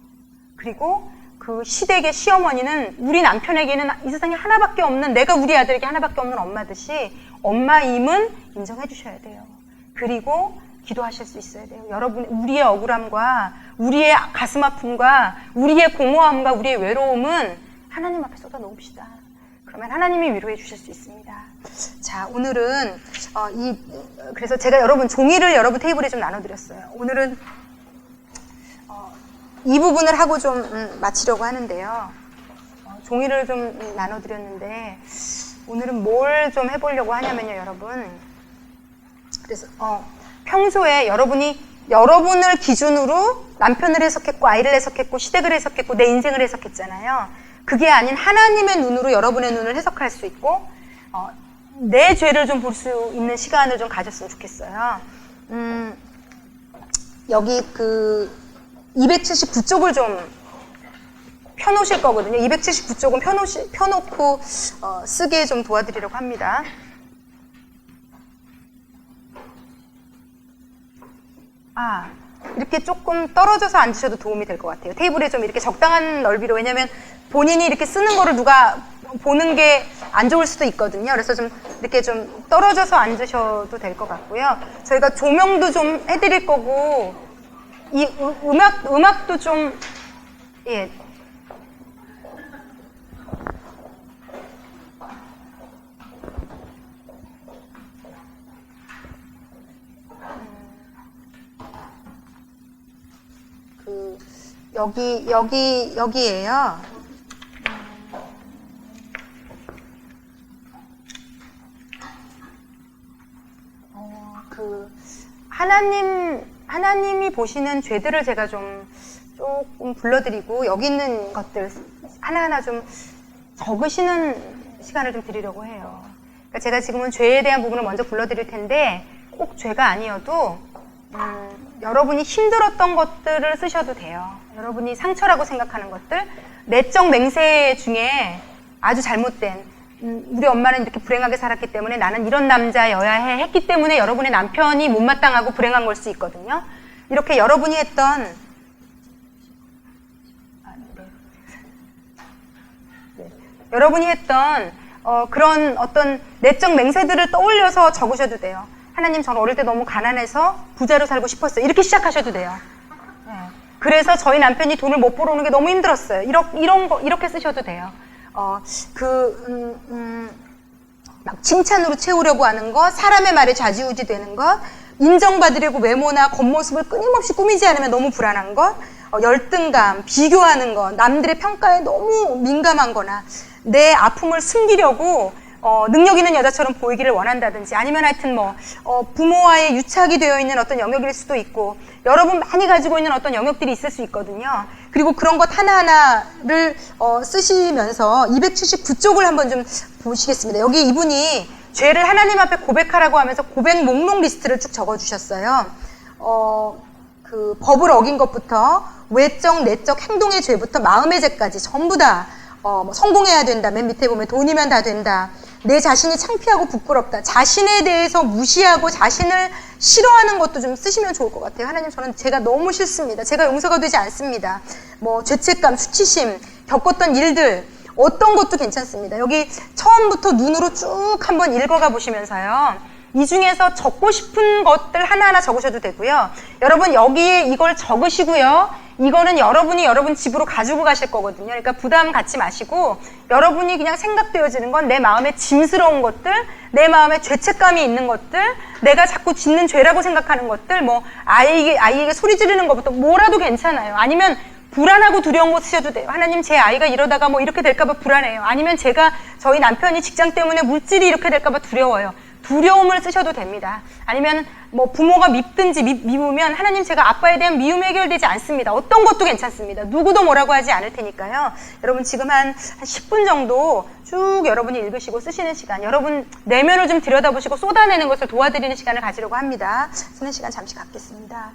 그리고 그 시댁의 시어머니는 우리 남편에게는 이 세상에 하나밖에 없는, 내가 우리 아들에게 하나밖에 없는 엄마듯이 엄마임은 인정해 주셔야 돼요. 그리고 기도하실 수 있어야 돼요. 여러분, 우리의 억울함과 우리의 가슴 아픔과 우리의 공허함과 우리의 외로움은 하나님 앞에 쏟아 놓읍시다. 그러면 하나님이 위로해 주실 수 있습니다. 자, 오늘은 그래서 제가 여러분 종이를 여러분 테이블에 좀 나눠드렸어요. 오늘은 이 부분을 하고 좀 마치려고 하는데요. 종이를 좀 나눠드렸는데 오늘은 뭘 좀 해보려고 하냐면요, 여러분. 그래서 평소에 여러분을 기준으로 남편을 해석했고 아이를 해석했고 시댁을 해석했고 내 인생을 해석했잖아요. 그게 아닌 하나님의 눈으로 여러분의 눈을 해석할 수 있고 내 죄를 좀 볼 수 있는 시간을 좀 가졌으면 좋겠어요. 여기 279쪽을 좀 펴놓으실 거거든요. 279쪽은 펴놓고 쓰게 좀 도와드리려고 합니다. 이렇게 조금 떨어져서 앉으셔도 도움이 될 것 같아요. 테이블에 좀 이렇게 적당한 넓이로. 왜냐면 본인이 이렇게 쓰는 거를 누가 보는 게 안 좋을 수도 있거든요. 그래서 좀 이렇게 좀 떨어져서 앉으셔도 될 것 같고요. 저희가 조명도 좀 해드릴 거고, 이 음악도 좀, 예. 여기에요. 하나님이 보시는 죄들을 제가 조금 불러드리고, 여기 있는 것들 하나하나 좀 적으시는 시간을 좀 드리려고 해요. 그러니까 제가 지금은 죄에 대한 부분을 먼저 불러드릴 텐데, 꼭 죄가 아니어도, 여러분이 힘들었던 것들을 쓰셔도 돼요. 여러분이 상처라고 생각하는 것들, 내적 맹세 중에 아주 잘못된, 우리 엄마는 이렇게 불행하게 살았기 때문에 나는 이런 남자여야 해 했기 때문에 여러분의 남편이 못마땅하고 불행한 걸 수 있거든요. 이렇게 여러분이 했던 여러분이 했던 그런 어떤 내적 맹세들을 떠올려서 적으셔도 돼요. 하나님, 저는 어릴 때 너무 가난해서 부자로 살고 싶었어요. 이렇게 시작하셔도 돼요. 그래서 저희 남편이 돈을 못 벌어오는 게 너무 힘들었어요. 이렇게 쓰셔도 돼요. 막 칭찬으로 채우려고 하는 것, 사람의 말에 좌지우지 되는 것, 인정받으려고 외모나 겉모습을 끊임없이 꾸미지 않으면 너무 불안한 것, 열등감, 비교하는 것, 남들의 평가에 너무 민감한 거나, 내 아픔을 숨기려고 능력 있는 여자처럼 보이기를 원한다든지, 아니면 하여튼 부모와의 유착이 되어 있는 어떤 영역일 수도 있고, 여러분 많이 가지고 있는 어떤 영역들이 있을 수 있거든요. 그리고 그런 것 하나하나를 쓰시면서 279쪽을 한번 좀 보시겠습니다. 여기 이분이 죄를 하나님 앞에 고백하라고 하면서 고백 목록 리스트를 쭉 적어주셨어요. 그 법을 어긴 것부터 외적, 내적 행동의 죄부터 마음의 죄까지 전부 다 성공해야 된다. 맨 밑에 보면 돈이면 다 된다. 내 자신이 창피하고 부끄럽다. 자신에 대해서 무시하고 자신을 싫어하는 것도 좀 쓰시면 좋을 것 같아요. 하나님, 저는 제가 너무 싫습니다. 제가 용서가 되지 않습니다. 죄책감, 수치심, 겪었던 일들, 어떤 것도 괜찮습니다. 여기 처음부터 눈으로 쭉 한번 읽어가 보시면서요. 이 중에서 적고 싶은 것들 하나하나 적으셔도 되고요. 여러분 여기에 이걸 적으시고요. 이거는 여러분이 여러분 집으로 가지고 가실 거거든요. 그러니까 부담 갖지 마시고 여러분이 그냥 생각되어지는 건 내 마음에 짐스러운 것들, 내 마음에 죄책감이 있는 것들, 내가 자꾸 짓는 죄라고 생각하는 것들, 아이에게 소리 지르는 것부터 뭐라도 괜찮아요. 아니면 불안하고 두려운 거 쓰셔도 돼요. 하나님, 제 아이가 이러다가 이렇게 될까봐 불안해요. 아니면 저희 남편이 직장 때문에 물질이 이렇게 될까봐 두려워요. 두려움을 쓰셔도 됩니다. 아니면 부모가 밉든지 미우면 하나님, 제가 아빠에 대한 미움이 해결되지 않습니다. 어떤 것도 괜찮습니다. 누구도 뭐라고 하지 않을 테니까요. 여러분 지금 한 10분 정도 쭉 여러분이 읽으시고 쓰시는 시간, 여러분 내면을 좀 들여다보시고 쏟아내는 것을 도와드리는 시간을 가지려고 합니다. 쓰는 시간 잠시 갖겠습니다.